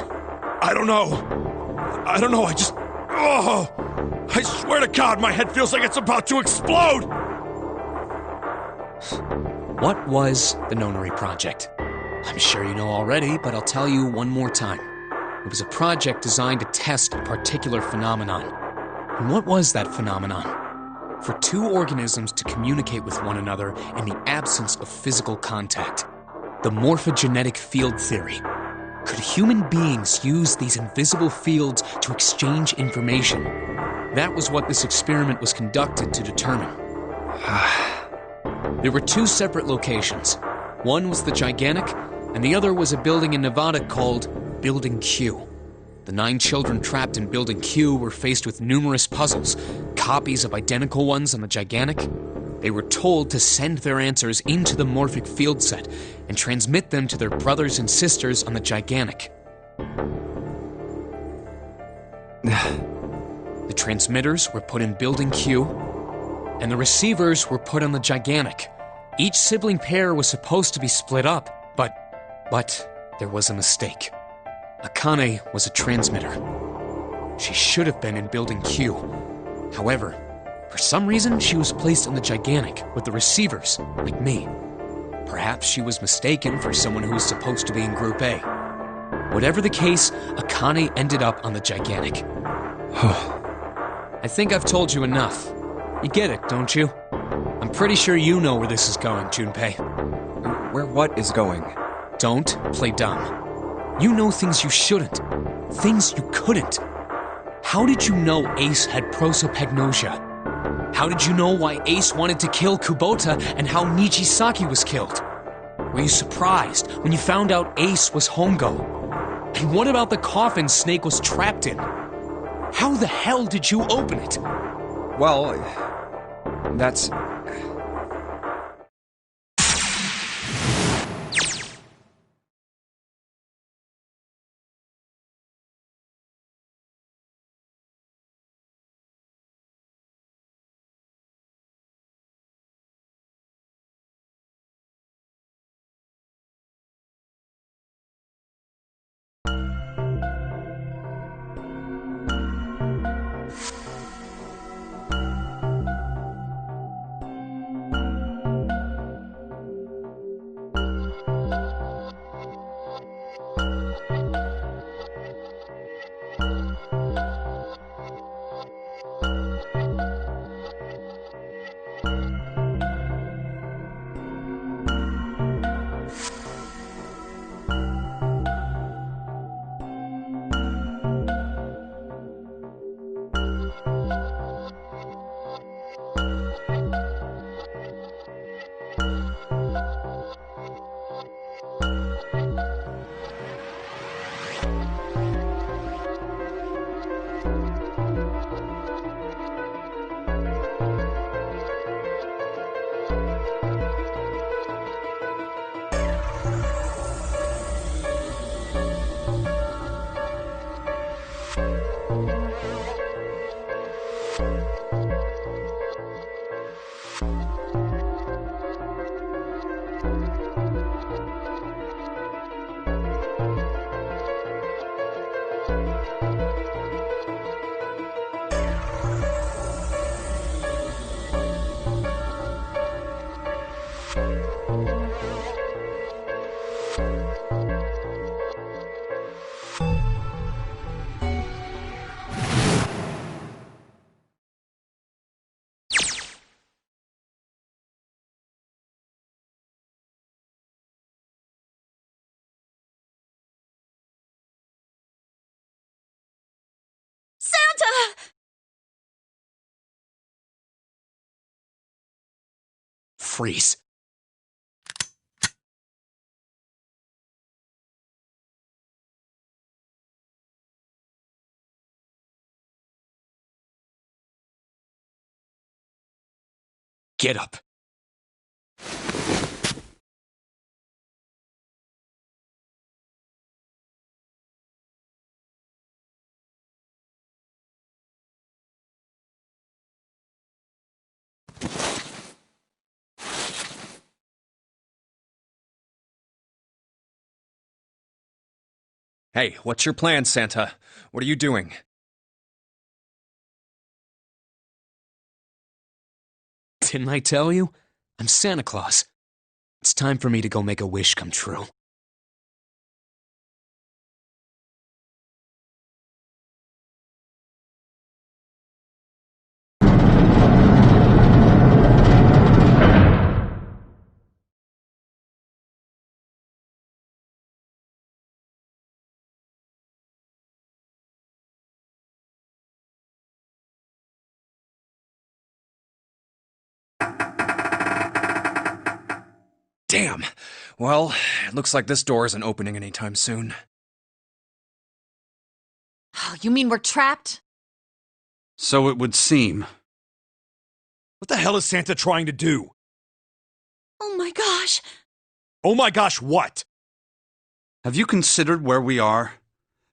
I don't know, I just... Oh! I swear to God, my head feels like it's about to explode! What was the Nonary Project? I'm sure you know already, but I'll tell you one more time. It was a project designed to test a particular phenomenon. And what was that phenomenon? For 2 organisms to communicate with one another in the absence of physical contact. The morphogenetic field theory. Could human beings use these invisible fields to exchange information? That was what this experiment was conducted to determine. There were 2 separate locations. One was the Gigantic, and the other was a building in Nevada called Building Q. The 9 children trapped in Building Q were faced with numerous puzzles, copies of identical ones on the Gigantic. They were told to send their answers into the morphic field set and transmit them to their brothers and sisters on the Gigantic. The transmitters were put in Building Q, and the receivers were put on the Gigantic. Each sibling pair was supposed to be split up, but there was a mistake. Akane was a transmitter. She should have been in Building Q. However, for some reason, she was placed in the Gigantic with the receivers, like me. Perhaps she was mistaken for someone who was supposed to be in Group A. Whatever the case, Akane ended up on the Gigantic. I think I've told you enough. You get it, don't you? I'm pretty sure you know where this is going, Junpei. Where what is going? Don't play dumb. You know things you shouldn't. Things you couldn't. How did you know Ace had prosopagnosia? How did you know why Ace wanted to kill Kubota and how Nijisaki was killed? Were you surprised when you found out Ace was Hongo? And what about the coffin Snake was trapped in? How the hell did you open it? Well, that's... Santa! Freeze. Get up. Hey, what's your plan, Santa? What are you doing? Didn't I tell you? I'm Santa Claus. It's time for me to go make a wish come true. Damn. Well, it looks like this door isn't opening anytime soon. Oh, you mean we're trapped? So it would seem. What the hell is Santa trying to do? Oh my gosh! Oh my gosh, what? Have you considered where we are?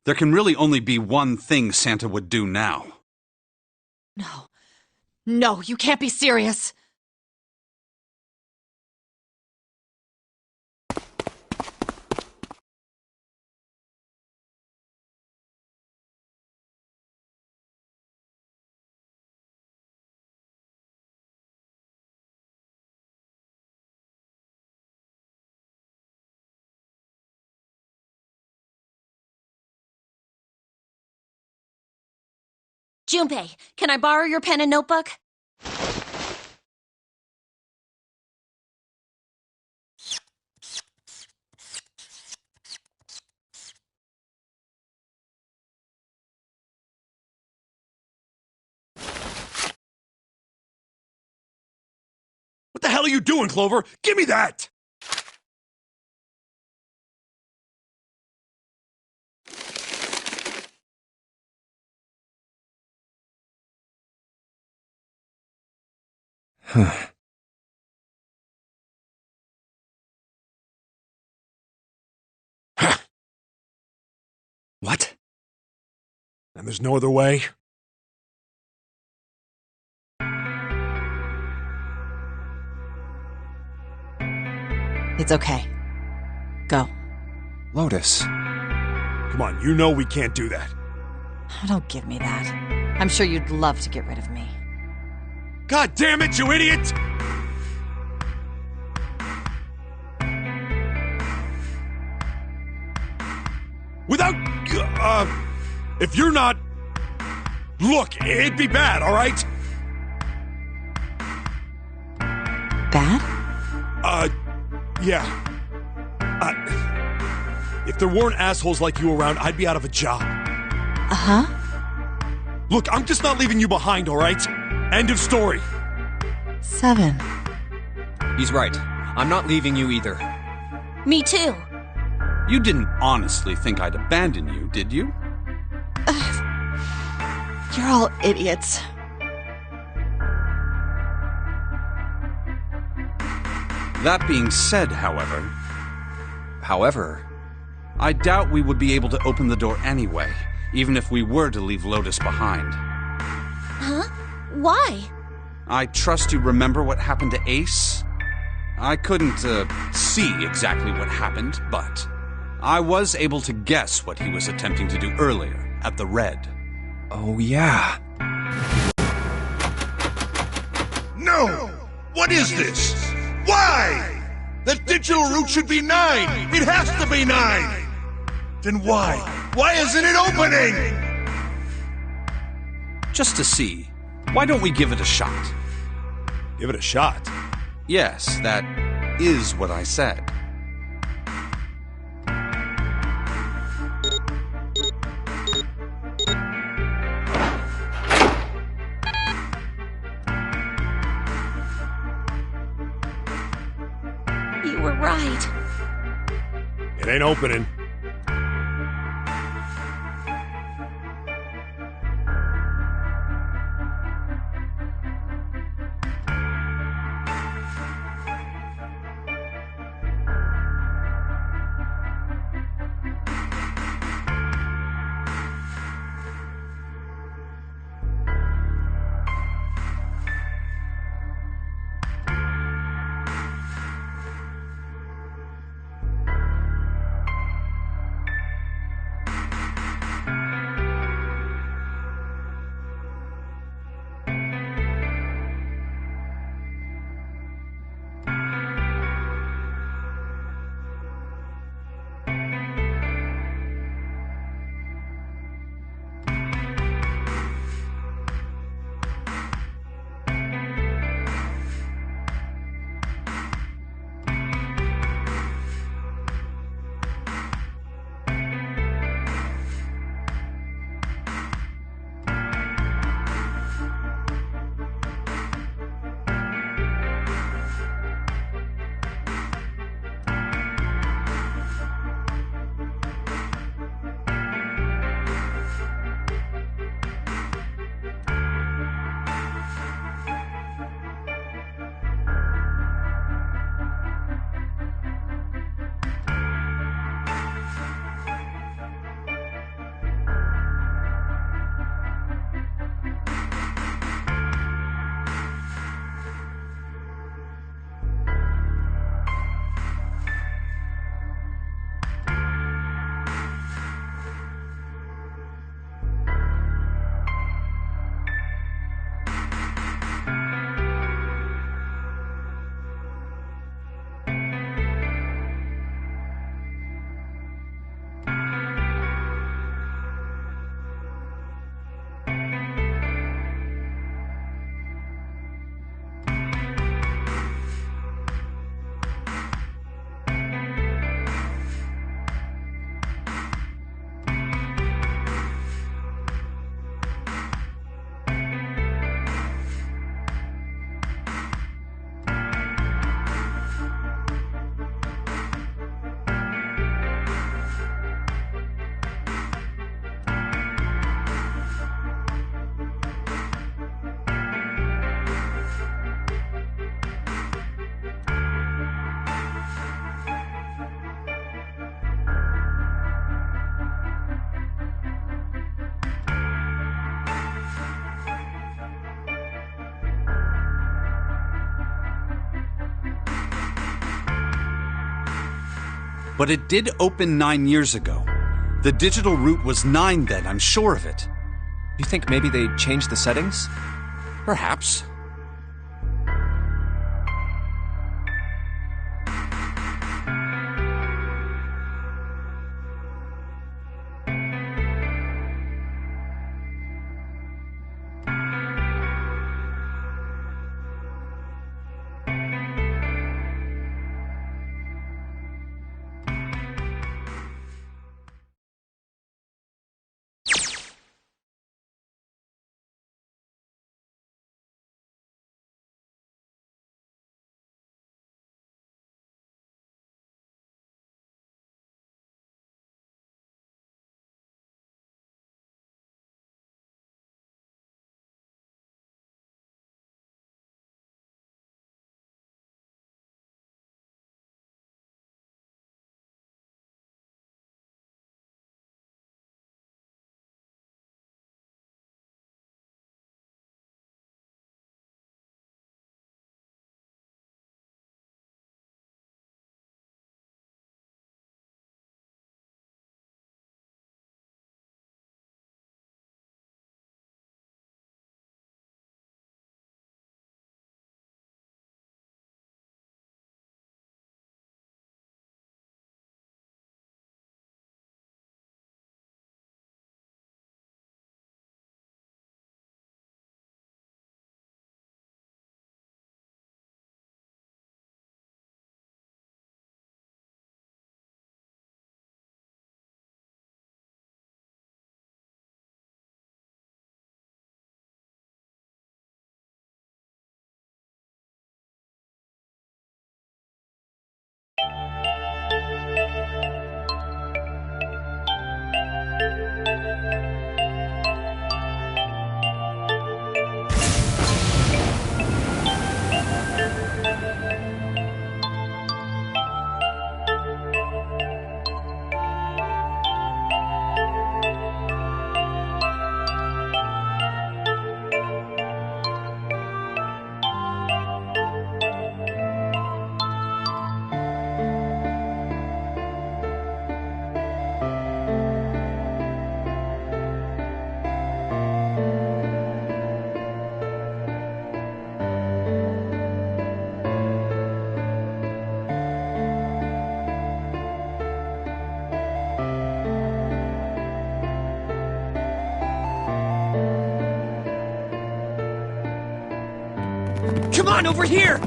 There can really only be one thing Santa would do now. No. No, you can't be serious. Junpei, can I borrow your pen and notebook? What the hell are you doing, Clover? Give me that! What? And there's no other way? It's okay. Go. Lotus. Come on, you know we can't do that. Oh, don't give me that. I'm sure you'd love to get rid of me. God damn it, you idiot! Without... if you're not... Look, it'd be bad, alright? Bad? Yeah. If there weren't assholes like you around, I'd be out of a job. Uh-huh. Look, I'm just not leaving you behind, alright? End of story. 7. He's right. I'm not leaving you either. Me too. You didn't honestly think I'd abandon you, did you? You're all idiots. That being said, however, I doubt we would be able to open the door anyway, even if we were to leave Lotus behind. Huh? Why? I trust you remember what happened to Ace? I couldn't, see exactly what happened, but I was able to guess what he was attempting to do earlier at the Red. Oh, yeah. No! What is this? Why? The digital route should be 9! It has to be 9! Then why? Why isn't it opening? Just to see, why don't we give it a shot? Give it a shot. Yes, that is what I said. You were right. It ain't opening. but it did open 9 years ago. The digital route was 9 then, I'm sure of it. You think maybe they changed the settings? Perhaps. Come on, over here!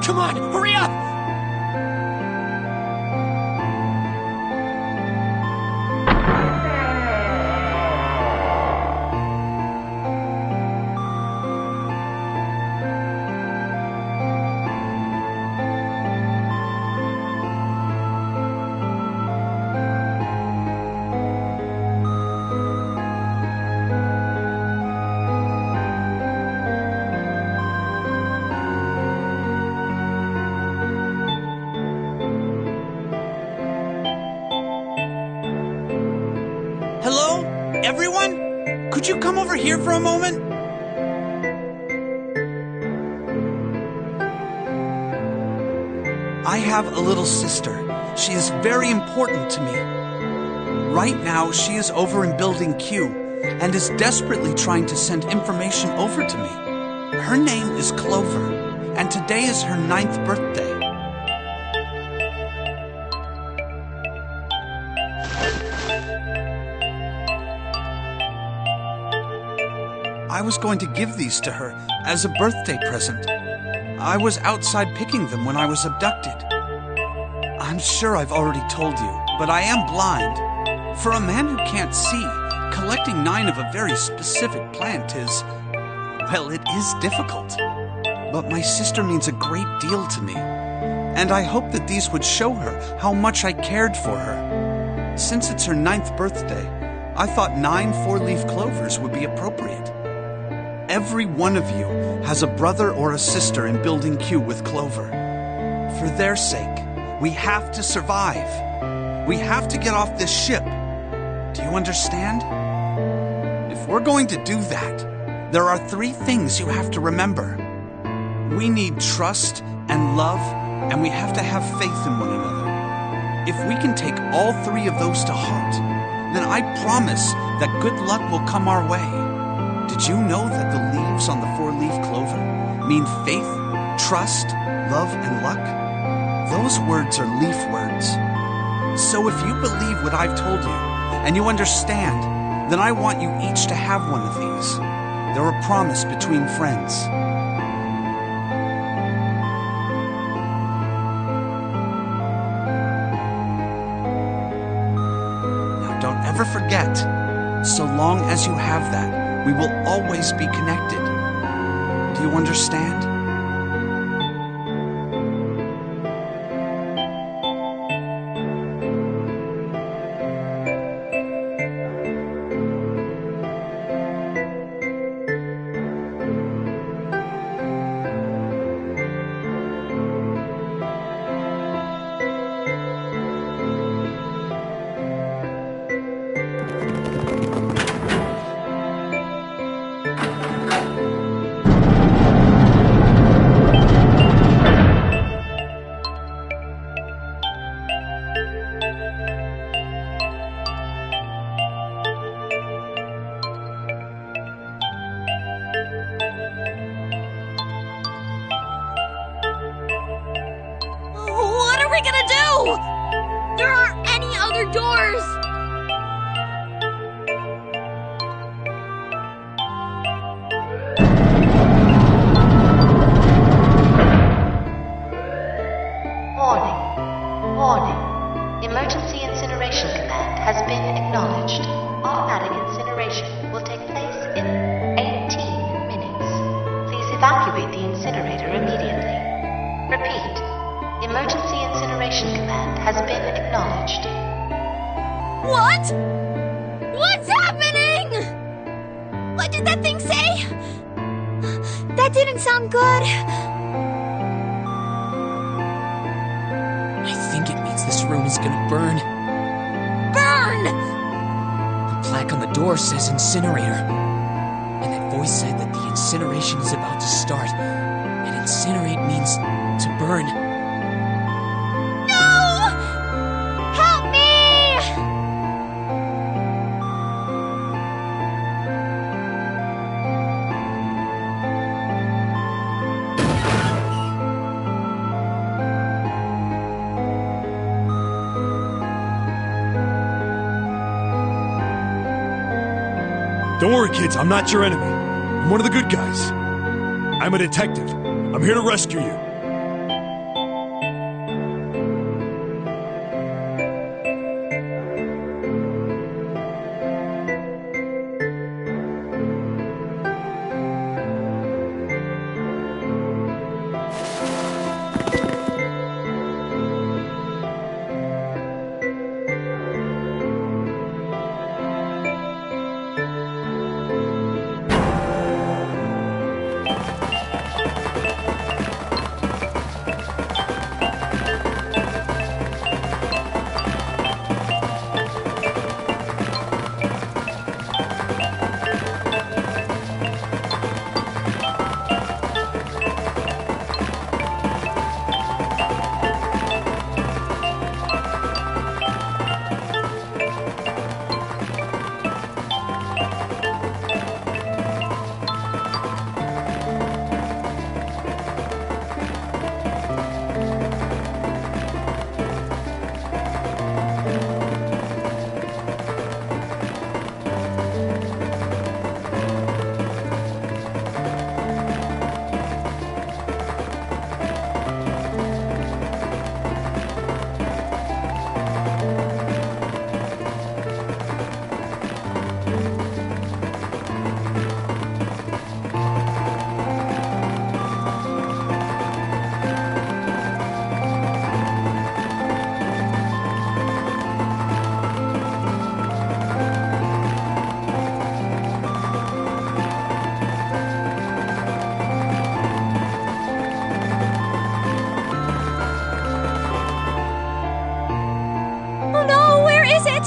Come on, hurry up! Hello? Everyone? Could you come over here for a moment? I have a little sister. She is very important to me. Right now, she is over in Building Q and is desperately trying to send information over to me. Her name is Clover, and today is her 9th birthday. I was going to give these to her as a birthday present. I was outside picking them when I was abducted. I'm sure I've already told you, but I am blind. For a man who can't see, collecting 9 of a very specific plant is, well, it is difficult. But my sister means a great deal to me, and I hope that these would show her how much I cared for her. Since it's her 9th birthday, I thought 9 4-leaf clovers would be appropriate. Every one of you has a brother or a sister in Building Q with Clover. For their sake, we have to survive. We have to get off this ship. Do you understand? If we're going to do that, there are 3 things you have to remember. We need trust and love, and we have to have faith in one another. If we can take all 3 of those to heart, then I promise that good luck will come our way. Did you know that the leaves on the 4-leaf clover mean faith, trust, love, and luck? Those words are leaf words. So if you believe what I've told you, and you understand, then I want you each to have one of these. They're a promise between friends. Now don't ever forget, so long as you have that, we will always be connected. Do you understand? What are we gonna do? There aren't any other doors! Warning. Warning. Emergency incineration command has been acknowledged. Automatic incineration will take place in 18 minutes. Please evacuate the incinerator immediately. Repeat. Emergency incineration command has been acknowledged. What? What's happening? What did that thing say? That didn't sound good. I think it means this room is gonna burn. Burn! The plaque on the door says incinerator. And that voice said that the incineration is about to start. And incinerate means to burn. No! Help me! Don't worry, kids, I'm not your enemy. I'm one of the good guys. I'm a detective. I'm here to rescue you.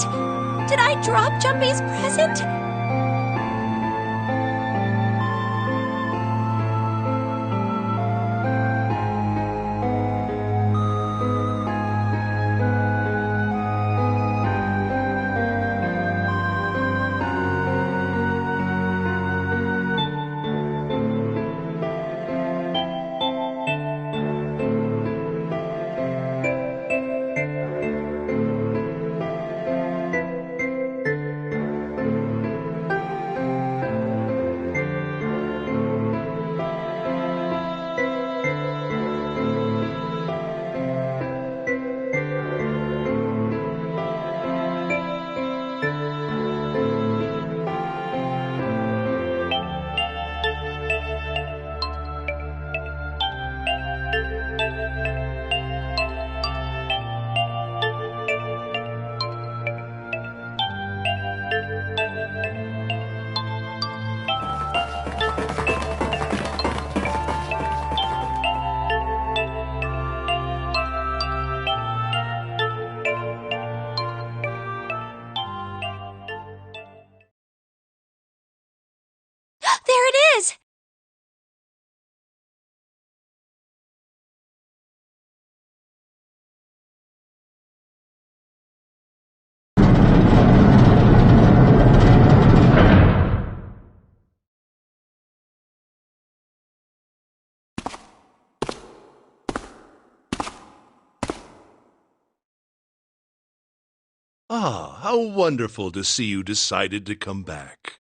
Did I drop Jumpy's present? There it is! Ah, how wonderful to see you decided to come back.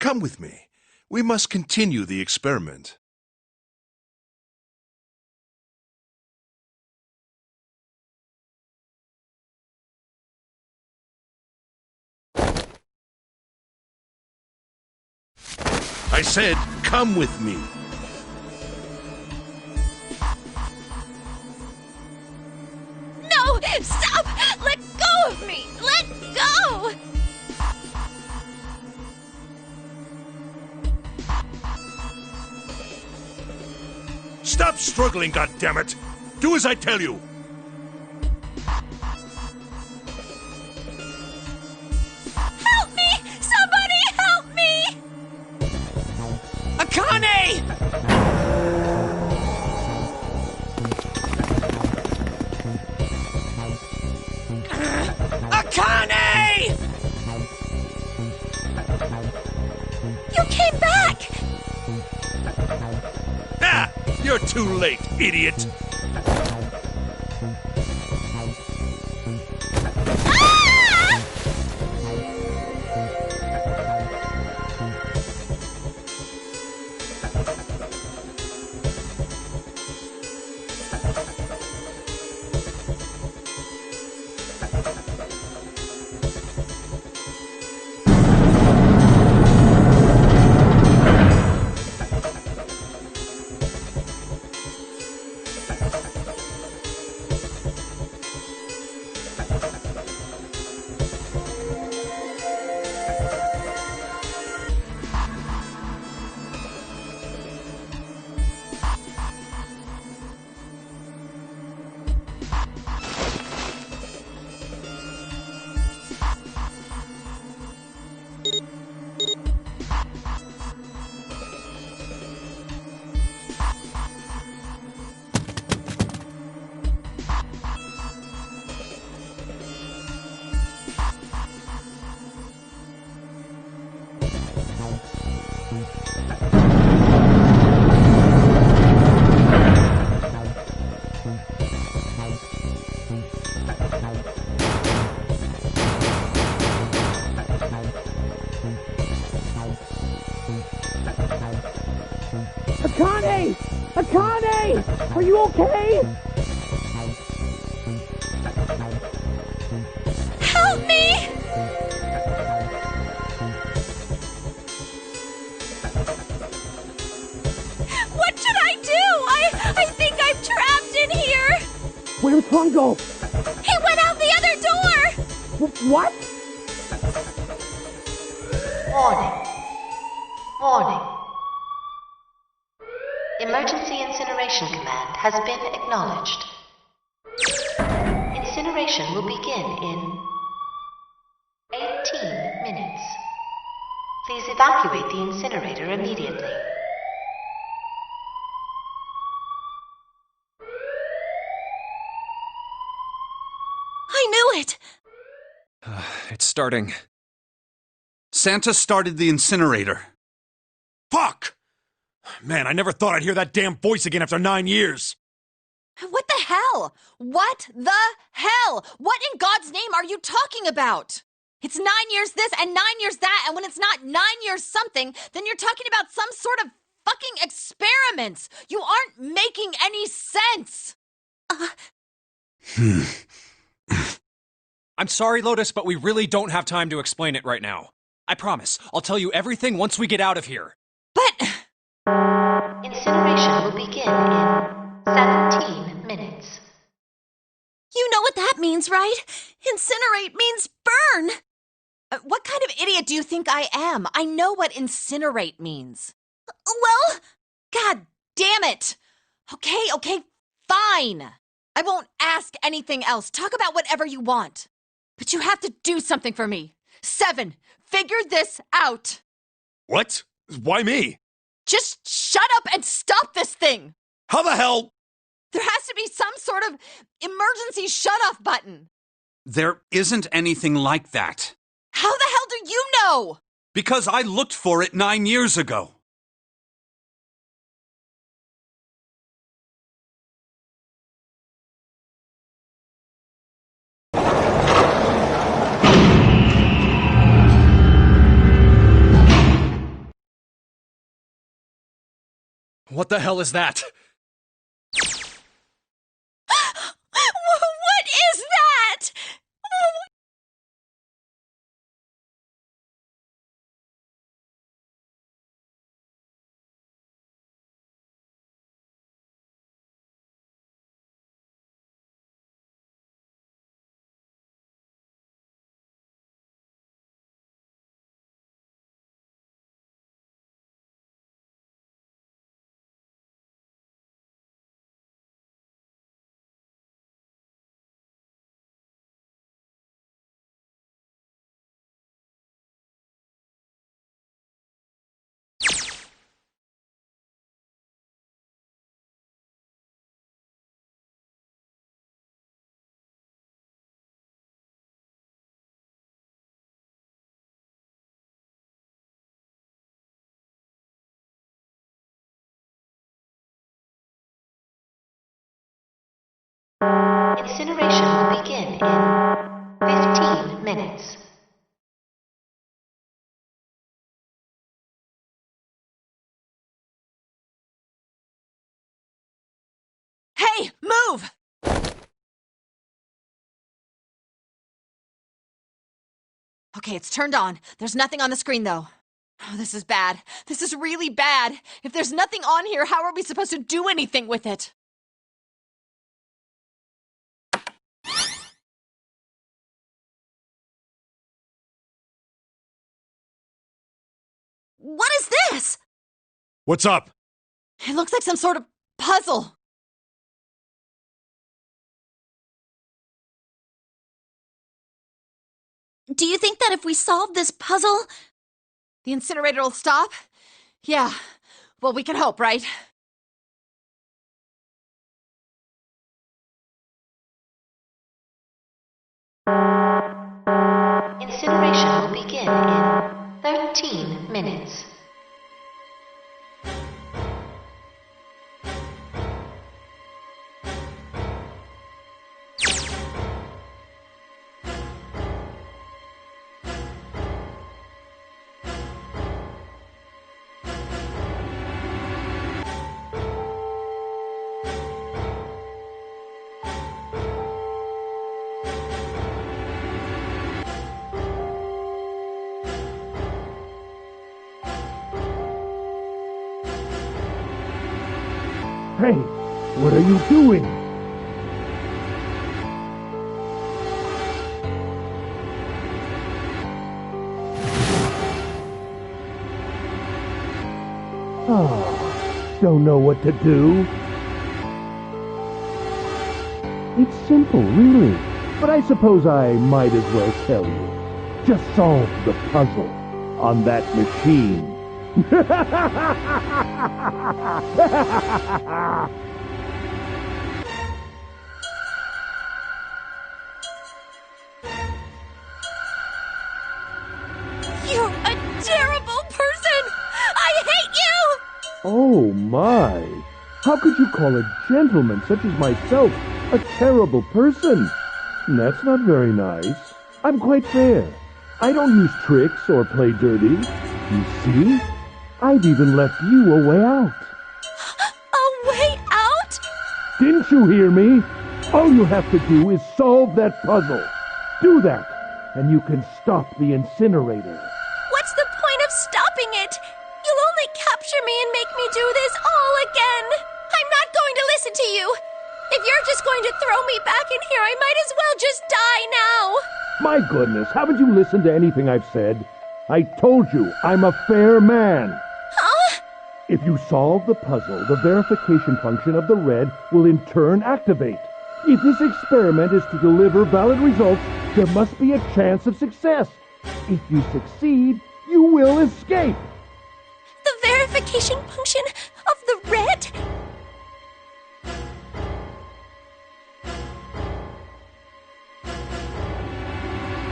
Come with me. We must continue the experiment. I said, come with me. No! Stop! Let go of me! Let go! Stop struggling, goddammit! Do as I tell you! Help me! Somebody help me! Akane! Akane! You came back! Ah! You're too late, idiot! Akane! Akane! Are you okay? Help me! What should I do? I think I'm trapped in here! Where's Hongo? He went out the other door! What? Warning. Warning. Emergency incineration incineration command has been acknowledged. Incineration will begin in 18 minutes. Please evacuate the incinerator immediately. I knew it! It's starting. Santa started the incinerator. Fuck! Man, I never thought I'd hear that damn voice again after 9 years. What the hell? What the hell? What in God's name are you talking about? It's 9 years this and 9 years that, and when it's not 9 years something, then you're talking about some sort of fucking experiments. You aren't making any sense. I'm sorry, Lotus, but we really don't have time to explain it right now. I promise, I'll tell you everything once we get out of here. But... Incineration will begin in 17 minutes. You know what that means, right? Incinerate means burn! What kind of idiot do you think I am? I know what incinerate means. Well... God damn it! Okay, fine. I won't ask anything else. Talk about whatever you want. But you have to do something for me. 7, figure this out. What? Why me? Just shut up and stop this thing. How the hell? There has to be some sort of emergency shut-off button. There isn't anything like that. How the hell do you know? Because I looked for it 9 years ago. What the hell is that? What is that? Incineration will begin in 15 minutes. Hey, move! Okay, it's turned on. There's nothing on the screen, though. Oh, this is bad. This is really bad. If there's nothing on here, how are we supposed to do anything with it? What is this? What's up? It looks like some sort of puzzle. Do you think that if we solve this puzzle... The incinerator will stop? Yeah. Well, we can hope, right? Incineration will begin in 13 minutes. Hey, what are you doing? Oh, don't know what to do. It's simple, really. But I suppose I might as well tell you. Just solve the puzzle on that machine. You're a terrible person! I hate you! Oh my! How could you call a gentleman such as myself a terrible person? That's not very nice. I'm quite fair. I don't use tricks or play dirty. You see? I've even left you a way out. A way out? Didn't you hear me? All you have to do is solve that puzzle. Do that, and you can stop the incinerator. What's the point of stopping it? You'll only capture me and make me do this all again. I'm not going to listen to you. If you're just going to throw me back in here, I might as well just die now. My goodness, haven't you listened to anything I've said? I told you, I'm a fair man. Huh? If you solve the puzzle, the verification function of the red will in turn activate. If this experiment is to deliver valid results, there must be a chance of success. If you succeed, you will escape. The verification function of the red?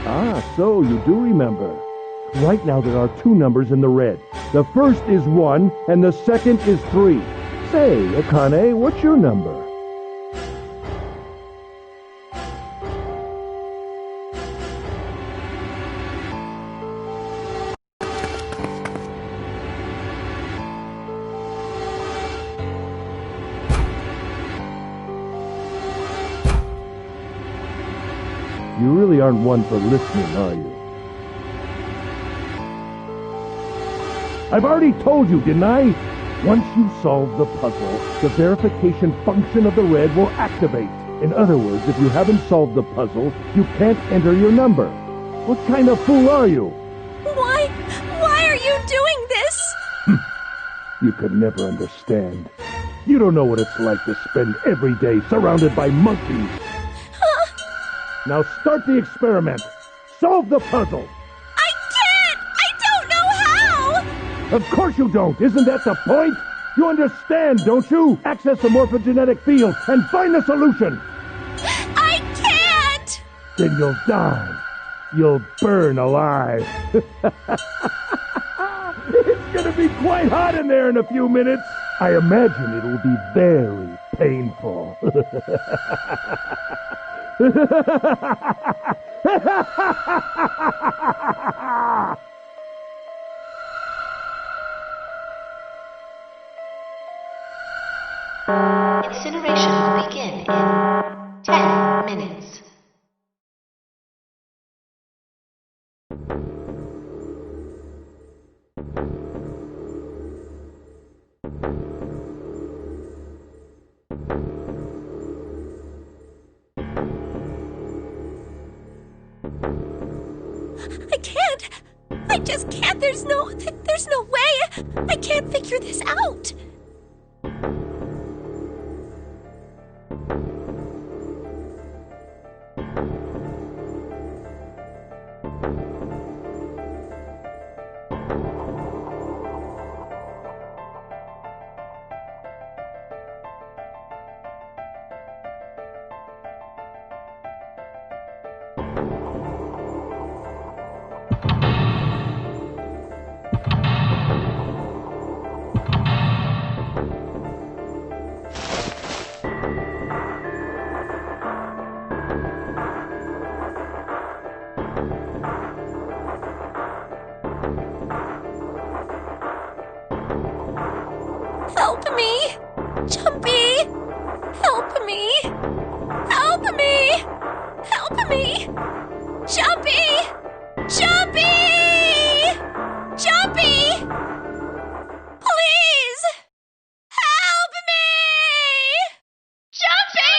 Ah, so you do remember. Right now there are two numbers in the red. The first is 1, and the second is 3. Say, Akane, what's your number? You really aren't one for listening, are you? I've already told you, didn't I? Once you solve the puzzle, the verification function of the red will activate. In other words, if you haven't solved the puzzle, you can't enter your number. What kind of fool are you? Why are you doing this? You could never understand. You don't know what it's like to spend every day surrounded by monkeys. Now start the experiment. Solve the puzzle. I can't! I don't know how! Of course you don't. Isn't that the point? You understand, don't you? Access the morphogenetic field and find the solution. I can't! Then you'll die. You'll burn alive. It's gonna be quite hot in there in a few minutes. I imagine it'll be very painful. Incineration will begin in 10 minutes. I can't. I just can't. There's no way. I can't figure this out. Help me! Jumpy! Help me! Help me! Help me! Jumpy! Jumpy! Jumpy! Please! Help me! Jumpy!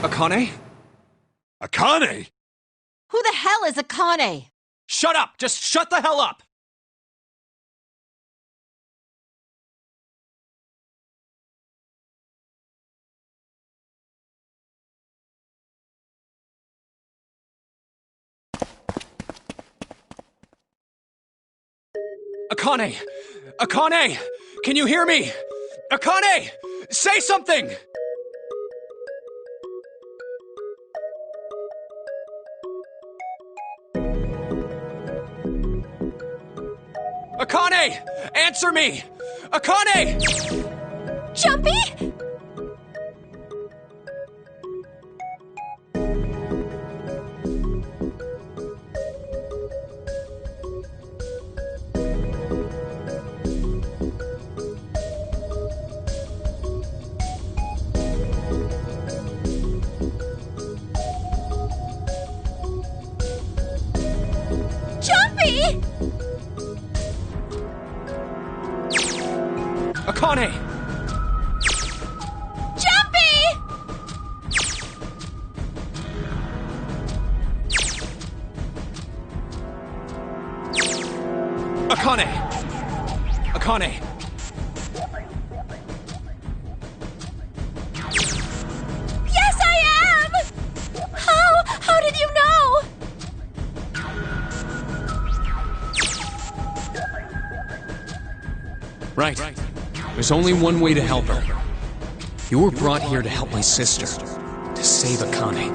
Akane? Akane! Who the hell is Akane? Shut up! Just shut the hell up! Akane! Akane! Can you hear me? Akane! Say something! Akane! Answer me! Akane! Jumpy? Jumpy? Akane! Jumpy! Akane! Akane! Yes, I am! How did you know? Right. There's only one way to help her. You were brought here to help my sister. To save Akane.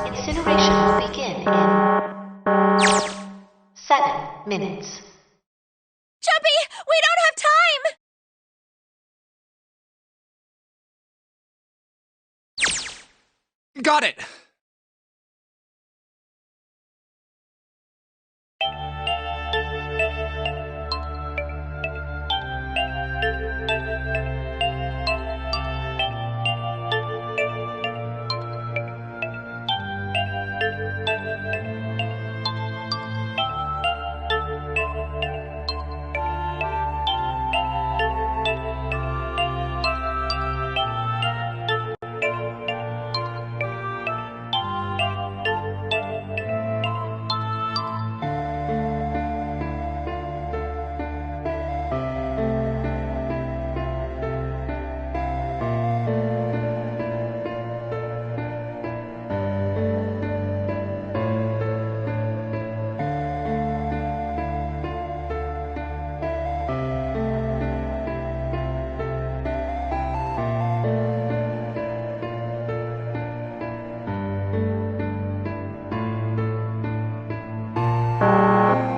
Incineration will begin in 7 minutes. Jumpy, we don't have time! Got it!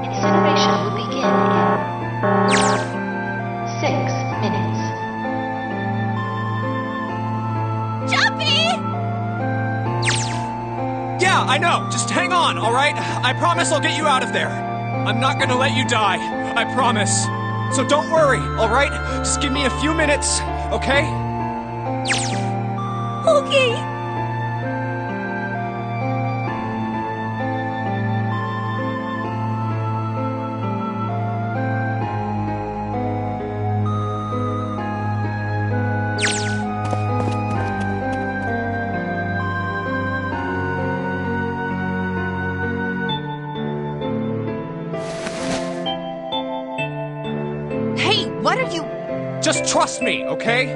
Incineration will begin in 6 minutes. Jumpy! Yeah, I know. Just hang on, alright? I promise I'll get you out of there. I'm not gonna let you die. I promise. So don't worry, alright? Just give me a few minutes, okay? Okay. Hey, what are you... Just trust me, okay?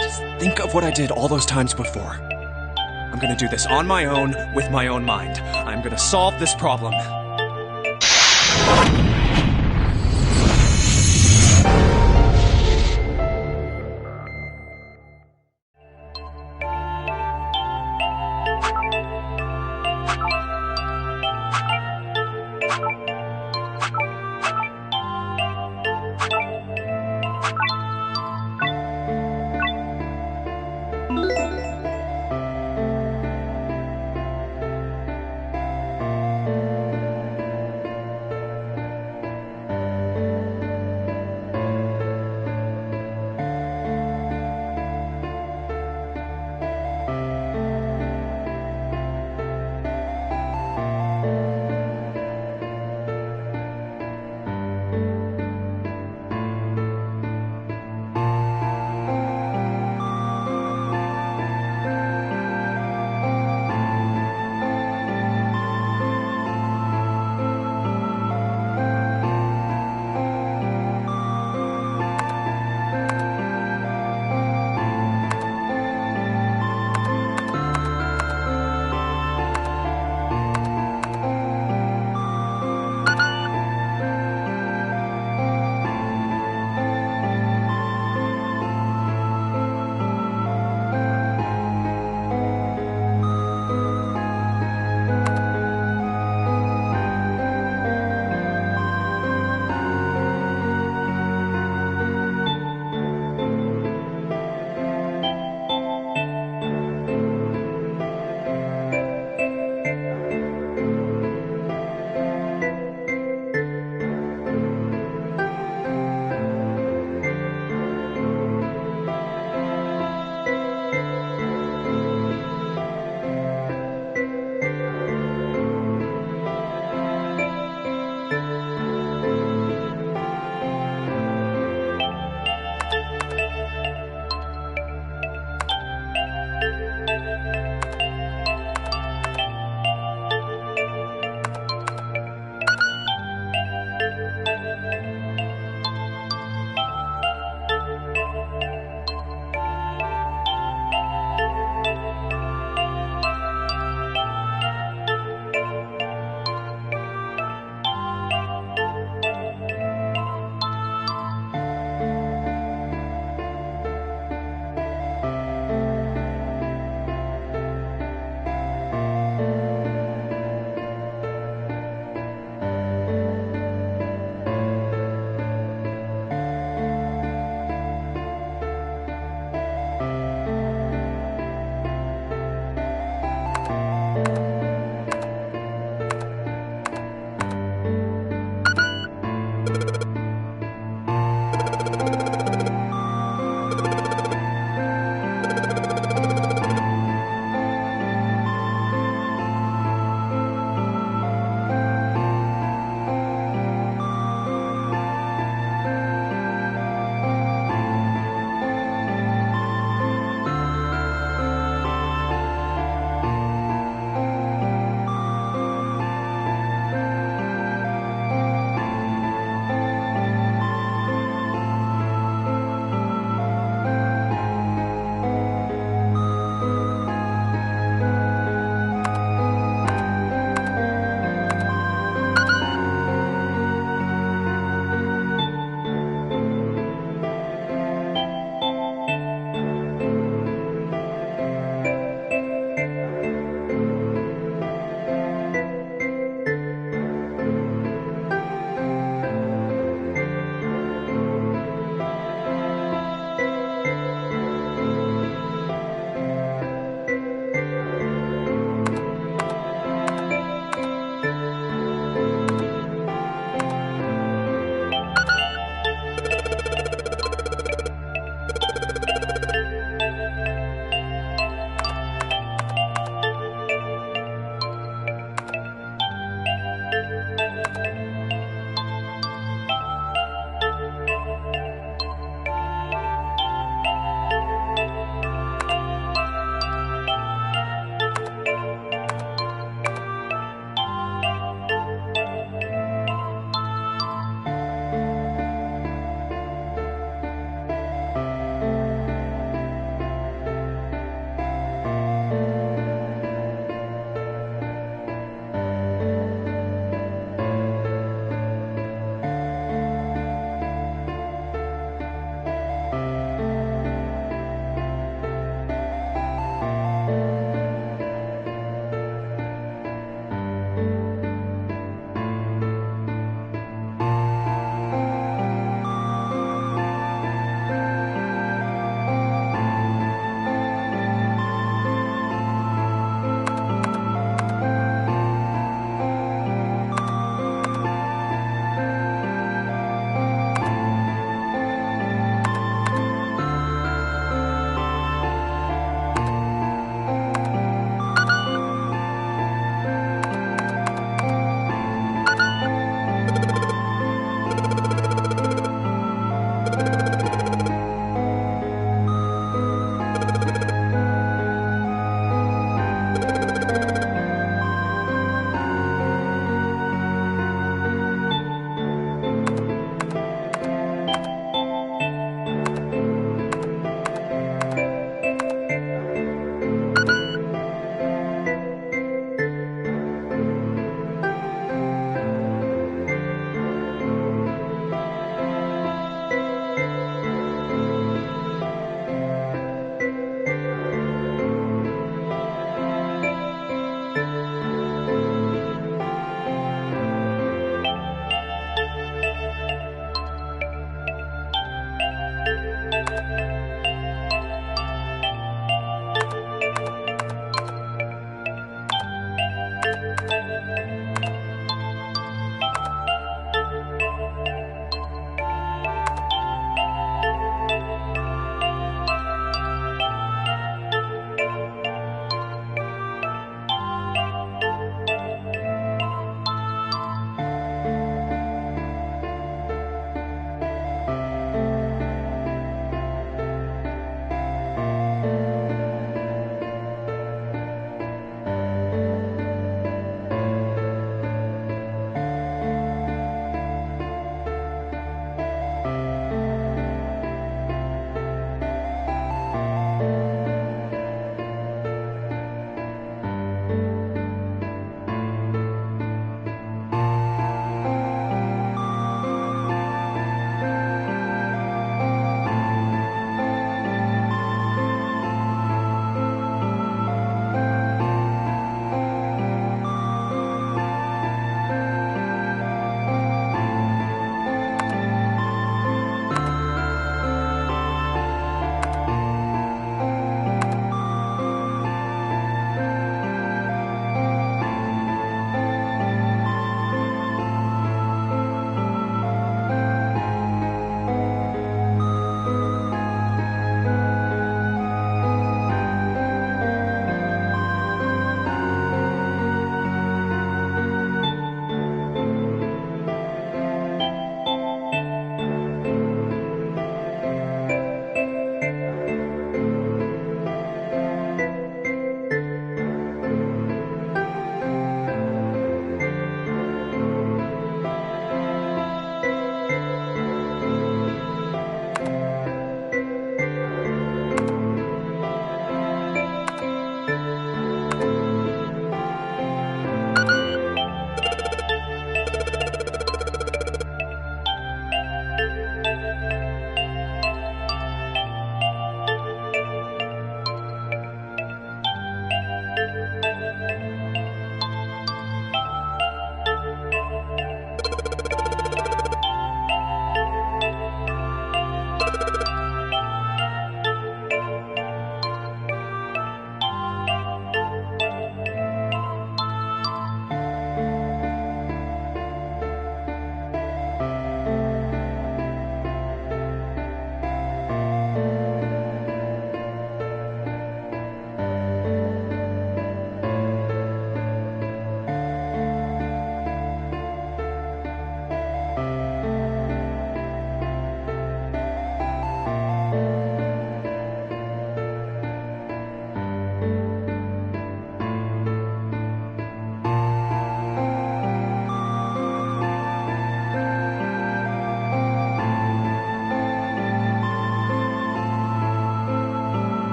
Just think of what I did all those times before. I'm gonna do this on my own, with my own mind. I'm gonna solve this problem.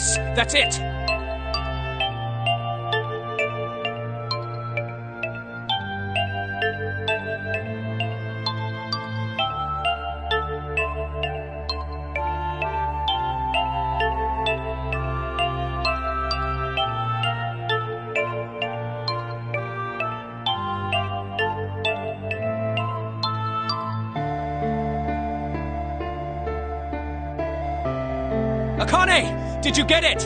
Yes, that's it! Akane! Did you get it?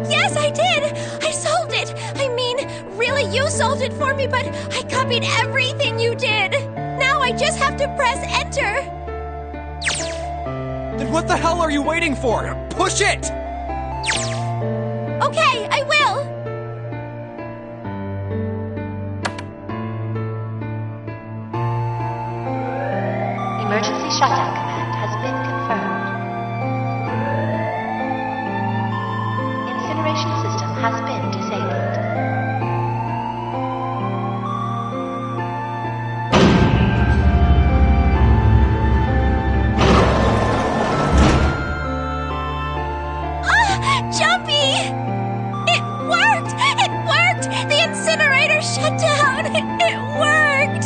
Yes, I did! I solved it! I mean, really, you solved it for me, but I copied everything you did! Now I just have to press enter! Then what the hell are you waiting for? Push it! Okay, I will! Emergency shutdown command has been confirmed. Incineration system has been disabled. Jumpy! It worked! It worked! The incinerator shut down! It worked!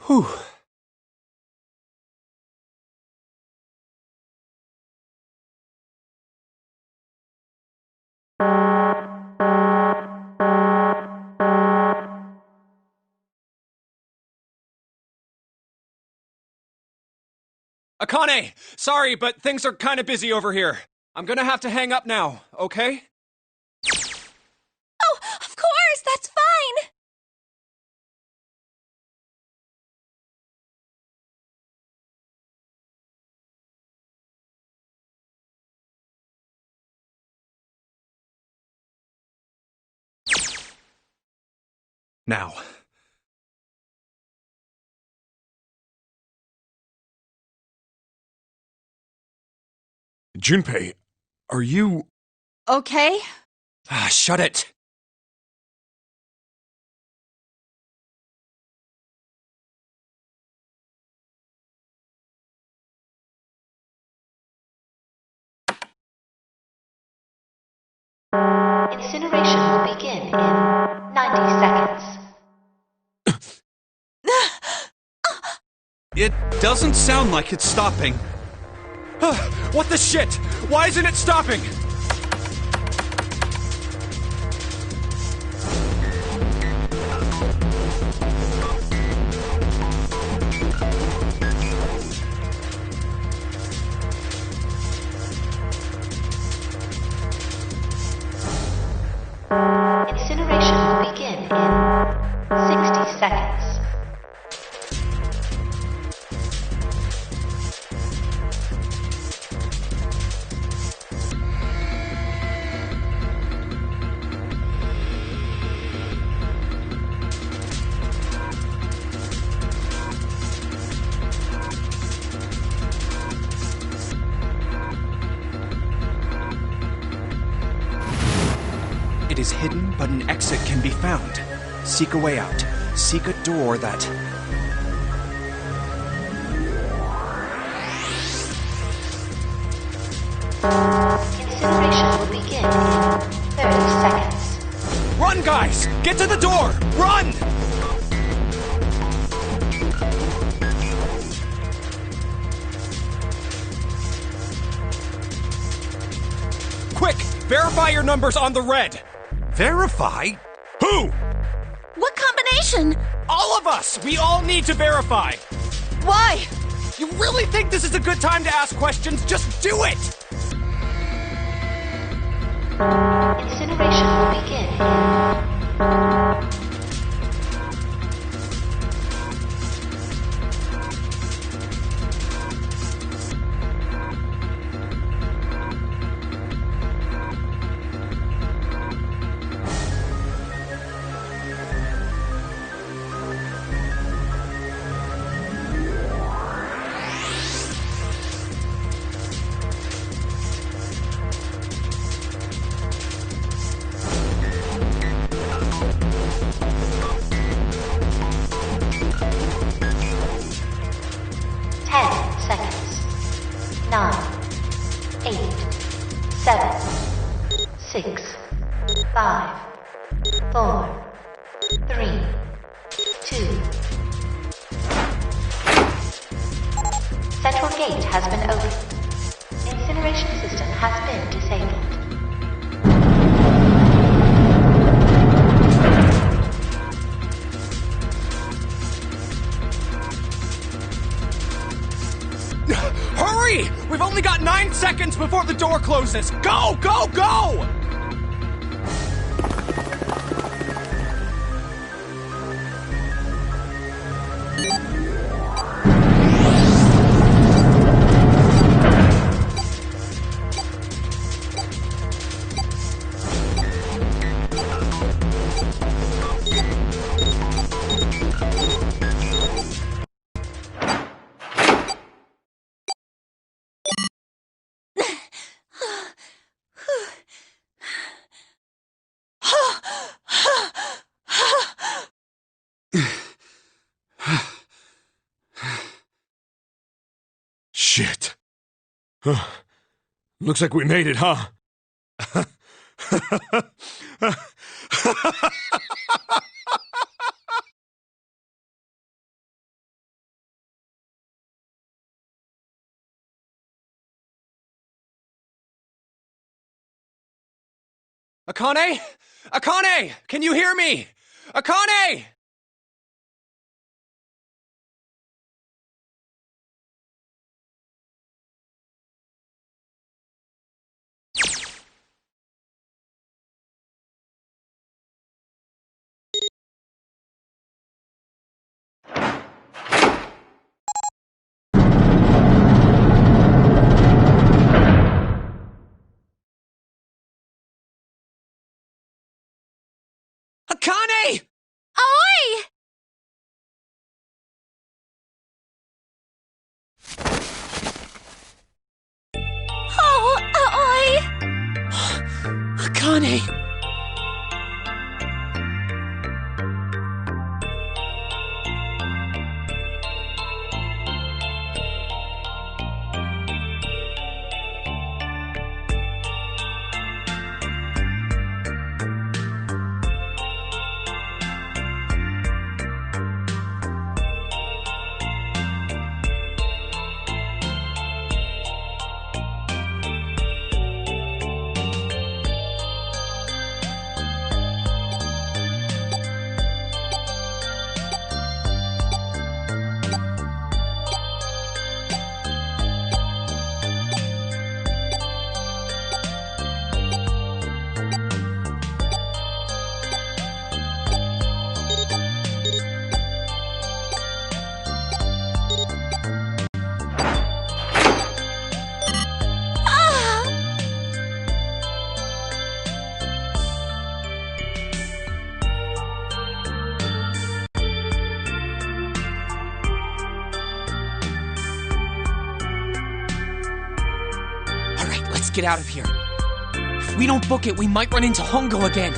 Whew. Akane! Sorry, but things are kinda busy over here. I'm gonna have to hang up now, okay? Oh, of course! That's fine! Now. Junpei, are you... Okay. Ah, shut it! Incineration will begin in 90 seconds. It doesn't sound like it's stopping. What the shit? Why isn't it stopping? Incineration will begin in 60 seconds. It is hidden, but an exit can be found. Seek a way out. Seek a door that... Incineration will begin begin in 30 seconds. Run, guys! Get to the door! Run! Quick! Verify your numbers on the red! Verify? Who? What combination? All of us! We all need to verify! Why? You really think this is a good time to ask questions? Just do it! Incineration will begin in 10 seconds. 9, 8, 7, 6, 5, 4, 3, 2. Central gate has been opened. Incineration system has been disabled. Hurry! We've only got 9 seconds before the door closes! Go, go, go! Shit. Looks like we made it, huh? Akane? Akane! Can you hear me? Akane! Akane! Oi! Oh, oi! Akane! Let's get out of here. If we don't book it, we might run into Hongo again.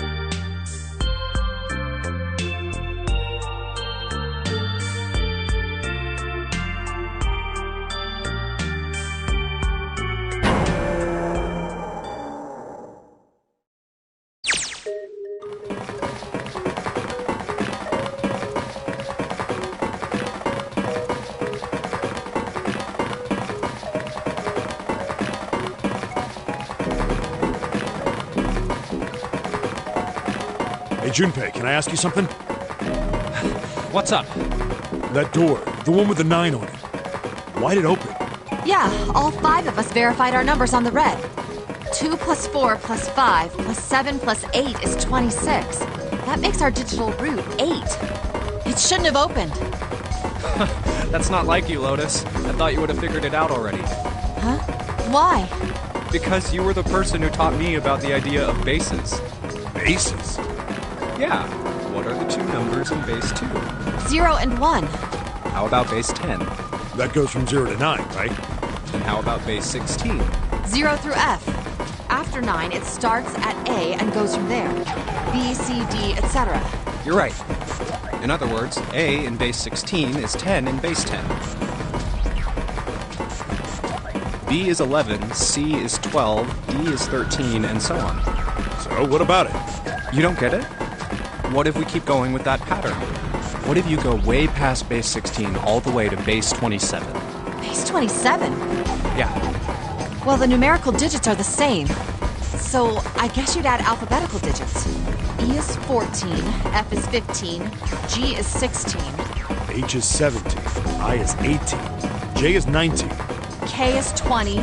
Hey, Junpei, can I ask you something? What's up? That door, the one with the 9 on it. Why'd it open? Yeah, all 5 of us verified our numbers on the red. 2 plus 4 plus 5 plus 7 plus 8 is 26. That makes our digital root 8. It shouldn't have opened. That's not like you, Lotus. I thought you would have figured it out already. Huh? Why? Because you were the person who taught me about the idea of bases. Bases? Yeah. What are the 2 numbers in base 2? 0 and 1. How about base 10? That goes from 0 to 9, right? And how about base 16? 0 through F. After 9, it starts at A and goes from there. B, C, D, etc. You're right. In other words, A in base 16 is 10 in base 10. B is 11, C is 12, D is 13, and so on. So, what about it? You don't get it? What if we keep going with that pattern? What if you go way past base 16 all the way to base 27? Base 27? Yeah. Well, the numerical digits are the same. So, I guess you'd add alphabetical digits. E is 14, F is 15, G is 16. H is 17, I is 18, J is 19. K is 20,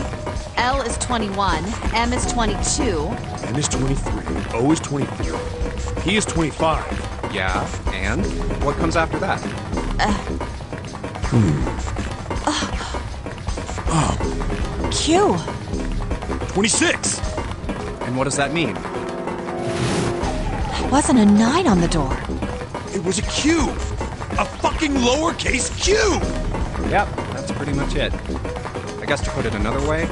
L is 21, M is 22. N is 23, O is 24, P is 25. Yeah, and? What comes after that? Q. 26! And what does that mean? There wasn't a 9 on the door. It was a Q! A fucking lowercase Q! Yep, that's pretty much it. I guess to put it another way,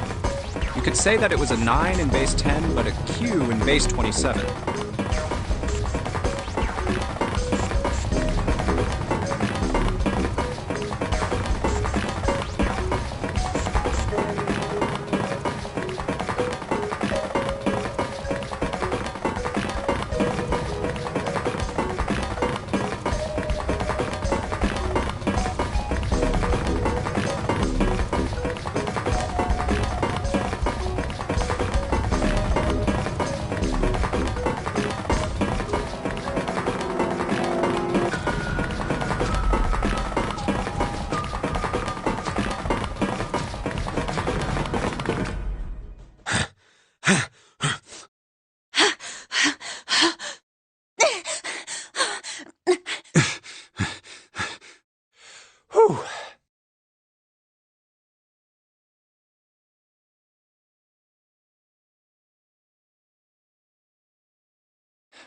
you could say that it was a 9 in base 10, but a Q in base 27.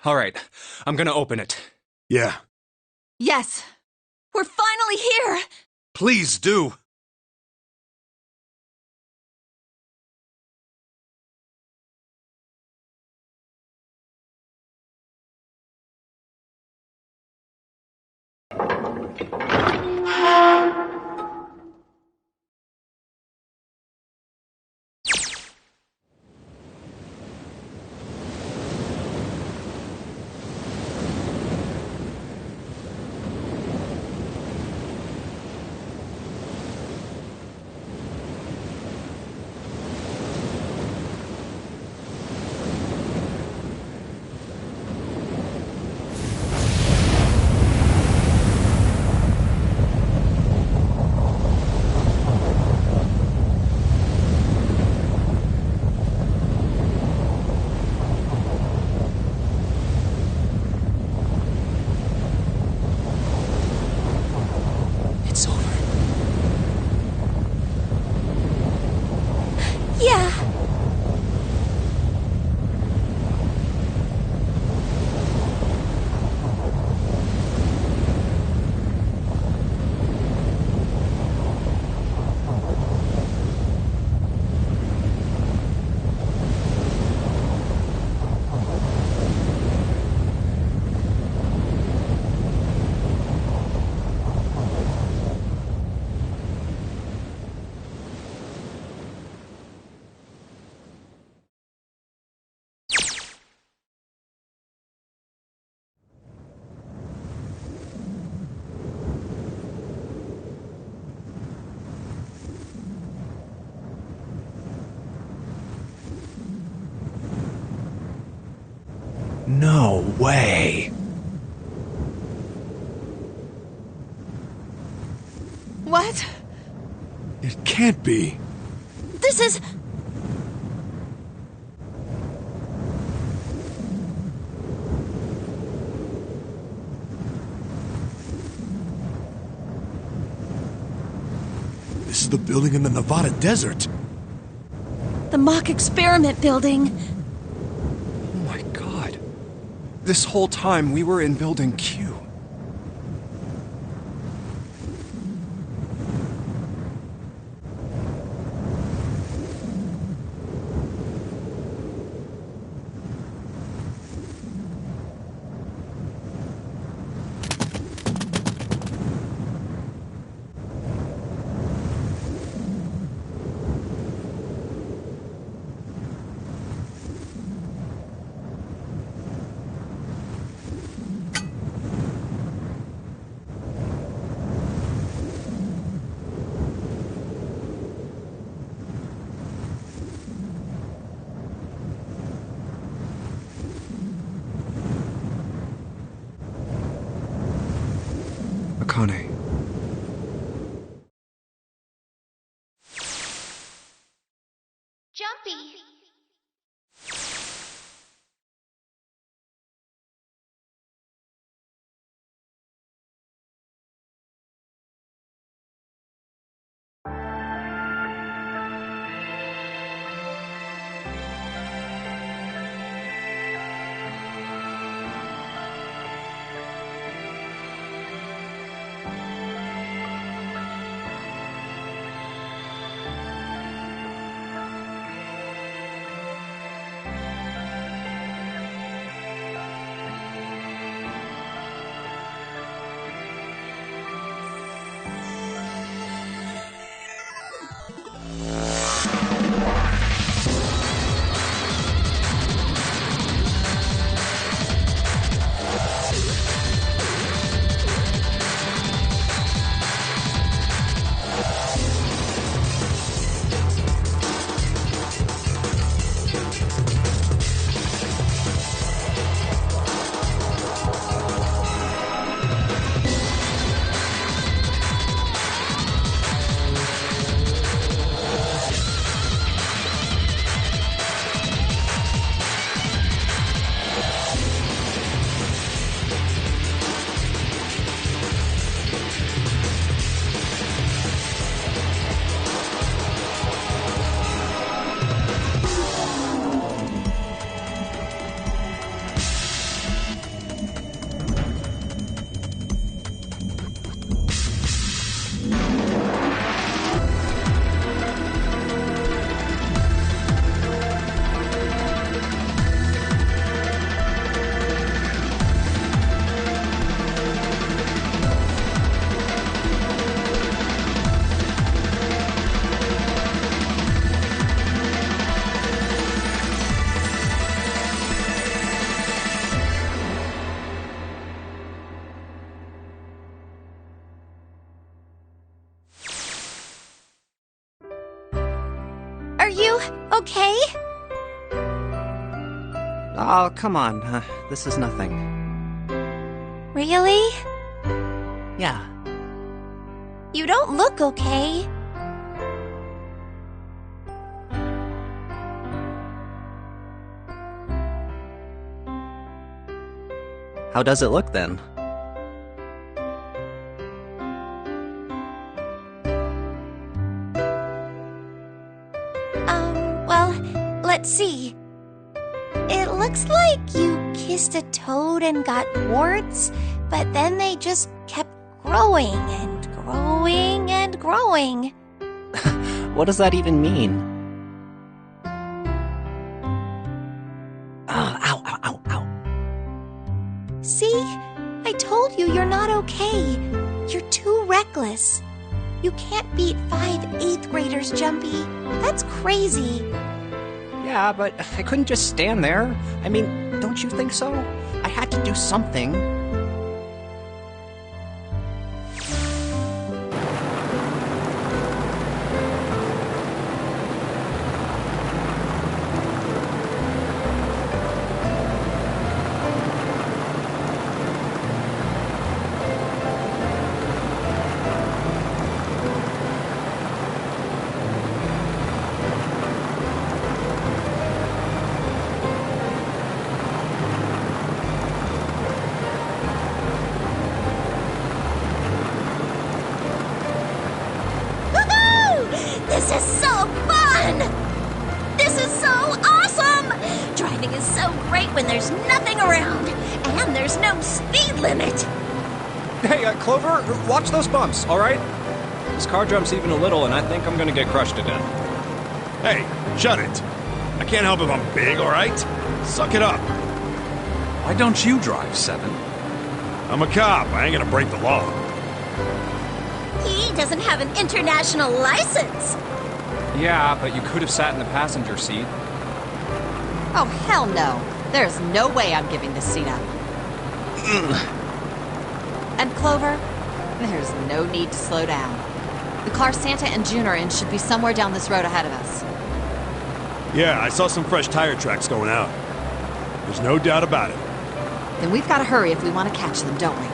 All right, I'm gonna open it. Yeah. Yes. We're finally here. Please do. No way. What? It can't be. This is... This is the building in the Nevada desert. the mock experiment building. Oh my god. This whole time we were in Building Q. Akane. Jumpy! Are you okay? Oh, come on. This is nothing. Really? Yeah. You don't look okay. How does it look then? Well, let's see. It looks like you kissed a toad and got warts, but then they just kept growing and growing and growing. What does that even mean? Ow, ow, ow, ow. See? I told you you're not okay. You're too reckless. You can't beat 5 8th graders, Jumpy. That's crazy. Yeah, but I couldn't just stand there. I mean, don't you think so? I had to do something. there's nothing around. And there's no speed limit. Hey, Clover, watch those bumps, all right? This car jumps even a little, and I think I'm gonna get crushed to death. Hey, shut it. I can't help if I'm big, all right? Suck it up. Why don't you drive, Seven? I'm a cop. I ain't gonna break the law. He doesn't have an international license. Yeah, but you could have sat in the passenger seat. Oh, hell no. There's no way I'm giving this seat up. And Clover, there's no need to slow down. The car Santa and June are in should be somewhere down this road ahead of us. Yeah, I saw some fresh tire tracks going out. There's no doubt about it. Then we've got to hurry if we want to catch them, don't we?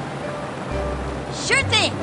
Sure thing.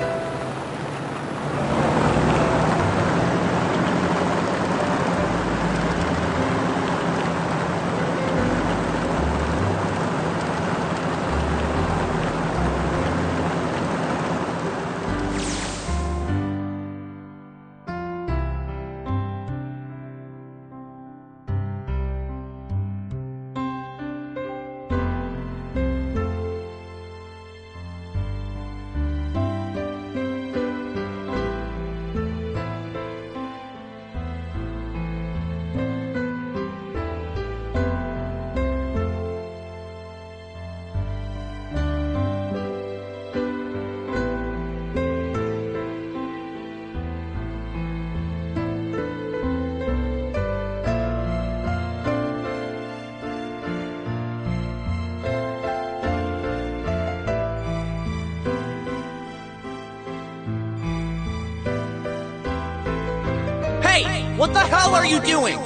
What the hell are you doing?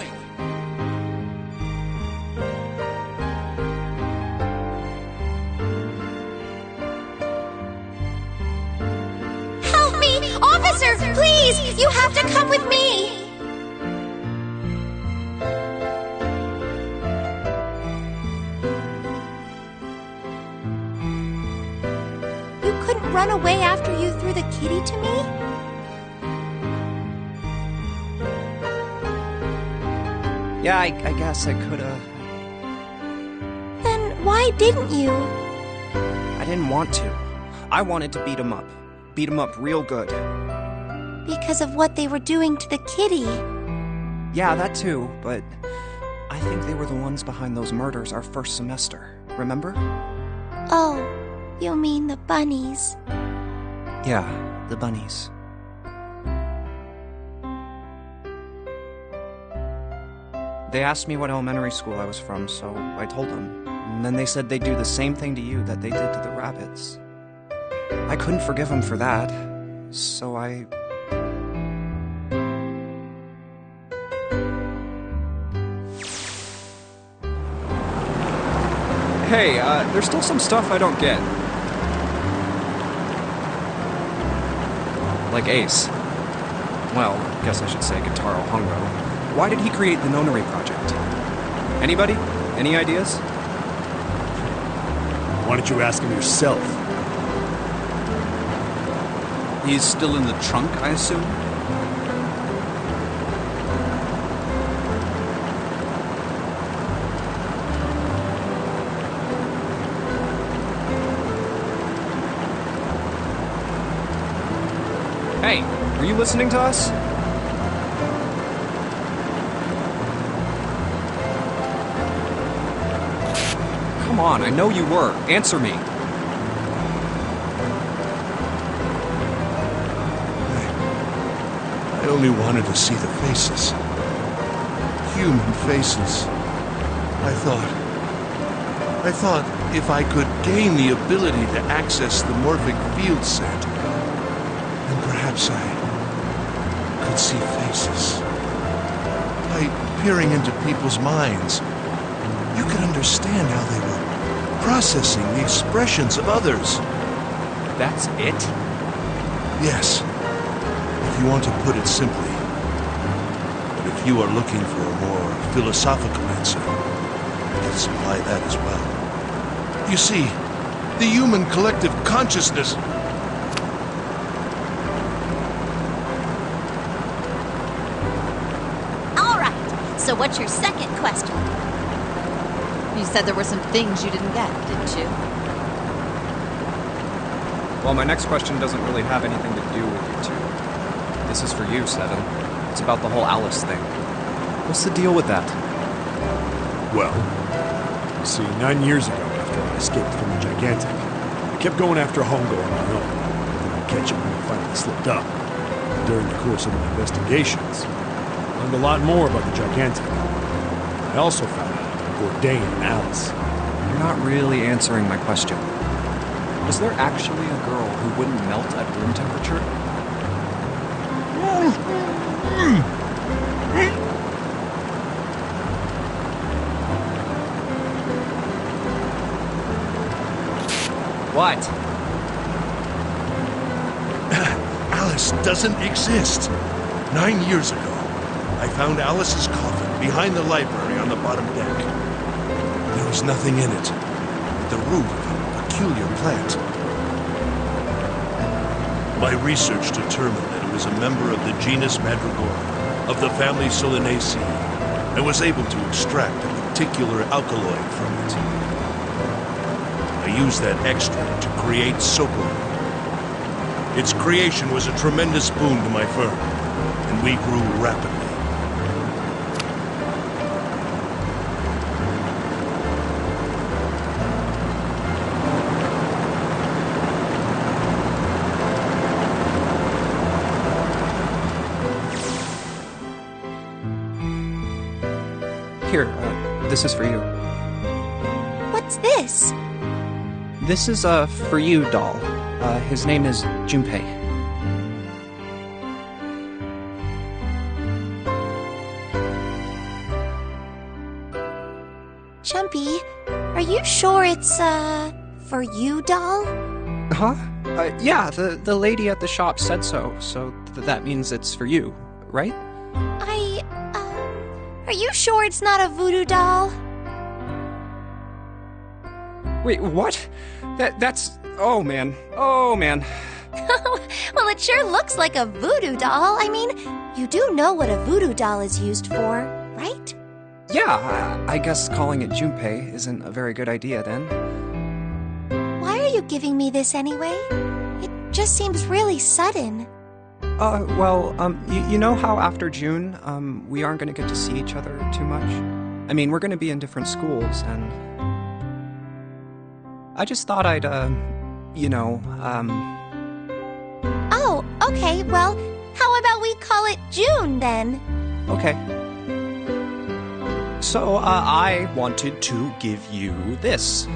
Help me! Officer, please! You have to come with me! You couldn't run away after you threw the kitty to me? Yeah, I guess I could've. Then why didn't you? I didn't want to. I wanted to beat him up. Beat him up real good. Because of what they were doing to the kitty. Yeah, that too, but I think they were the ones behind those murders our first semester. Remember? Oh, you mean the bunnies. Yeah, the bunnies. They asked me what elementary school I was from, so I told them. And then they said they'd do the same thing to you that they did to the rabbits. I couldn't forgive them for that, so I... Hey, there's still some stuff I don't get. Like Ace. Well, guess I should say Guitaro Hongo. Why did he create the Nonary Project? Anybody? Any ideas? Why don't you ask him yourself? He's still in the trunk, I assume? Hey, were you listening to us? Come on, I know you were. Answer me. I only wanted to see the faces. Human faces. I thought if I could gain the ability to access the morphic field set, then perhaps I could see faces. By peering into people's minds, you could understand how they were processing the expressions of others. That's it? Yes, if you want to put it simply. But if you are looking for a more philosophical answer, I can supply that as well. You see, the human collective consciousness... All right, so what's your second question? You said there were some things you didn't get, didn't you? Well, my next question doesn't really have anything to do with you two. This is for you, Seven. It's about the whole Alice thing. What's the deal with that? Well, you see, 9 years ago, after I escaped from the Gigantic, I kept going after Hongo on my own. Then I'd catch him when he finally slipped up. During the course of my investigations, I learned a lot more about the Gigantic. I also found out about Bourdain and Alice. You're not really answering my question. Was there actually a girl who wouldn't melt at room temperature? What? Alice doesn't exist. 9 years ago, I found Alice's coffin behind the library on the bottom deck. There was nothing in it but the root of a peculiar plant. My research determined that it was a member of the genus Mandragora, of the family Solanaceae, and was able to extract a particular alkaloid from it. I used that extract to create Sopo. Its creation was a tremendous boon to my firm, and we grew rapidly. Here, this is for you. What's this? This is a for you doll. His name is Junpei. Jumpy, are you sure it's, for you, doll? Huh? Yeah, the lady at the shop said so, that means it's for you, right? Are you sure it's not a voodoo doll? Wait, what? That's... Oh, man. Oh, man. Well, it sure looks like a voodoo doll. I mean, you do know what a voodoo doll is used for, right? Yeah, I guess calling it Junpei isn't a very good idea, then. Why are you giving me this anyway? It just seems really sudden. You know how after June, we aren't gonna get to see each other too much? I mean, we're gonna be in different schools, and... I just thought I'd, Oh, okay, well, how about we call it June, then? Okay. So, I wanted to give you this.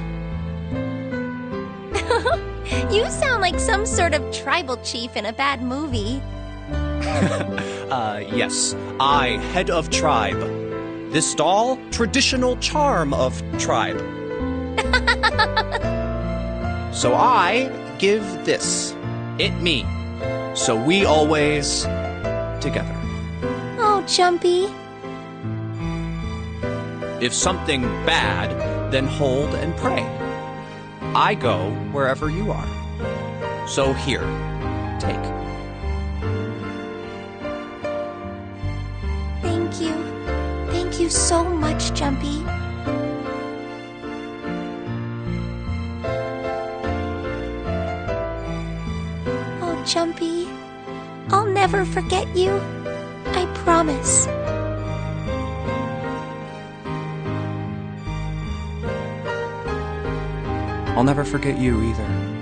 You sound like some sort of tribal chief in a bad movie. Yes. I, head of tribe. This doll, traditional charm of tribe. So I give this. It me. So we always together. Oh, Jumpy. If something bad, then hold and pray. I go wherever you are. So here, take. Thank you. Thank you so much, Jumpy. Oh, Jumpy, I'll never forget you. I promise. I'll never forget you either.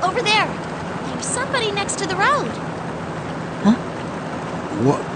over there. There's somebody next to the road. What?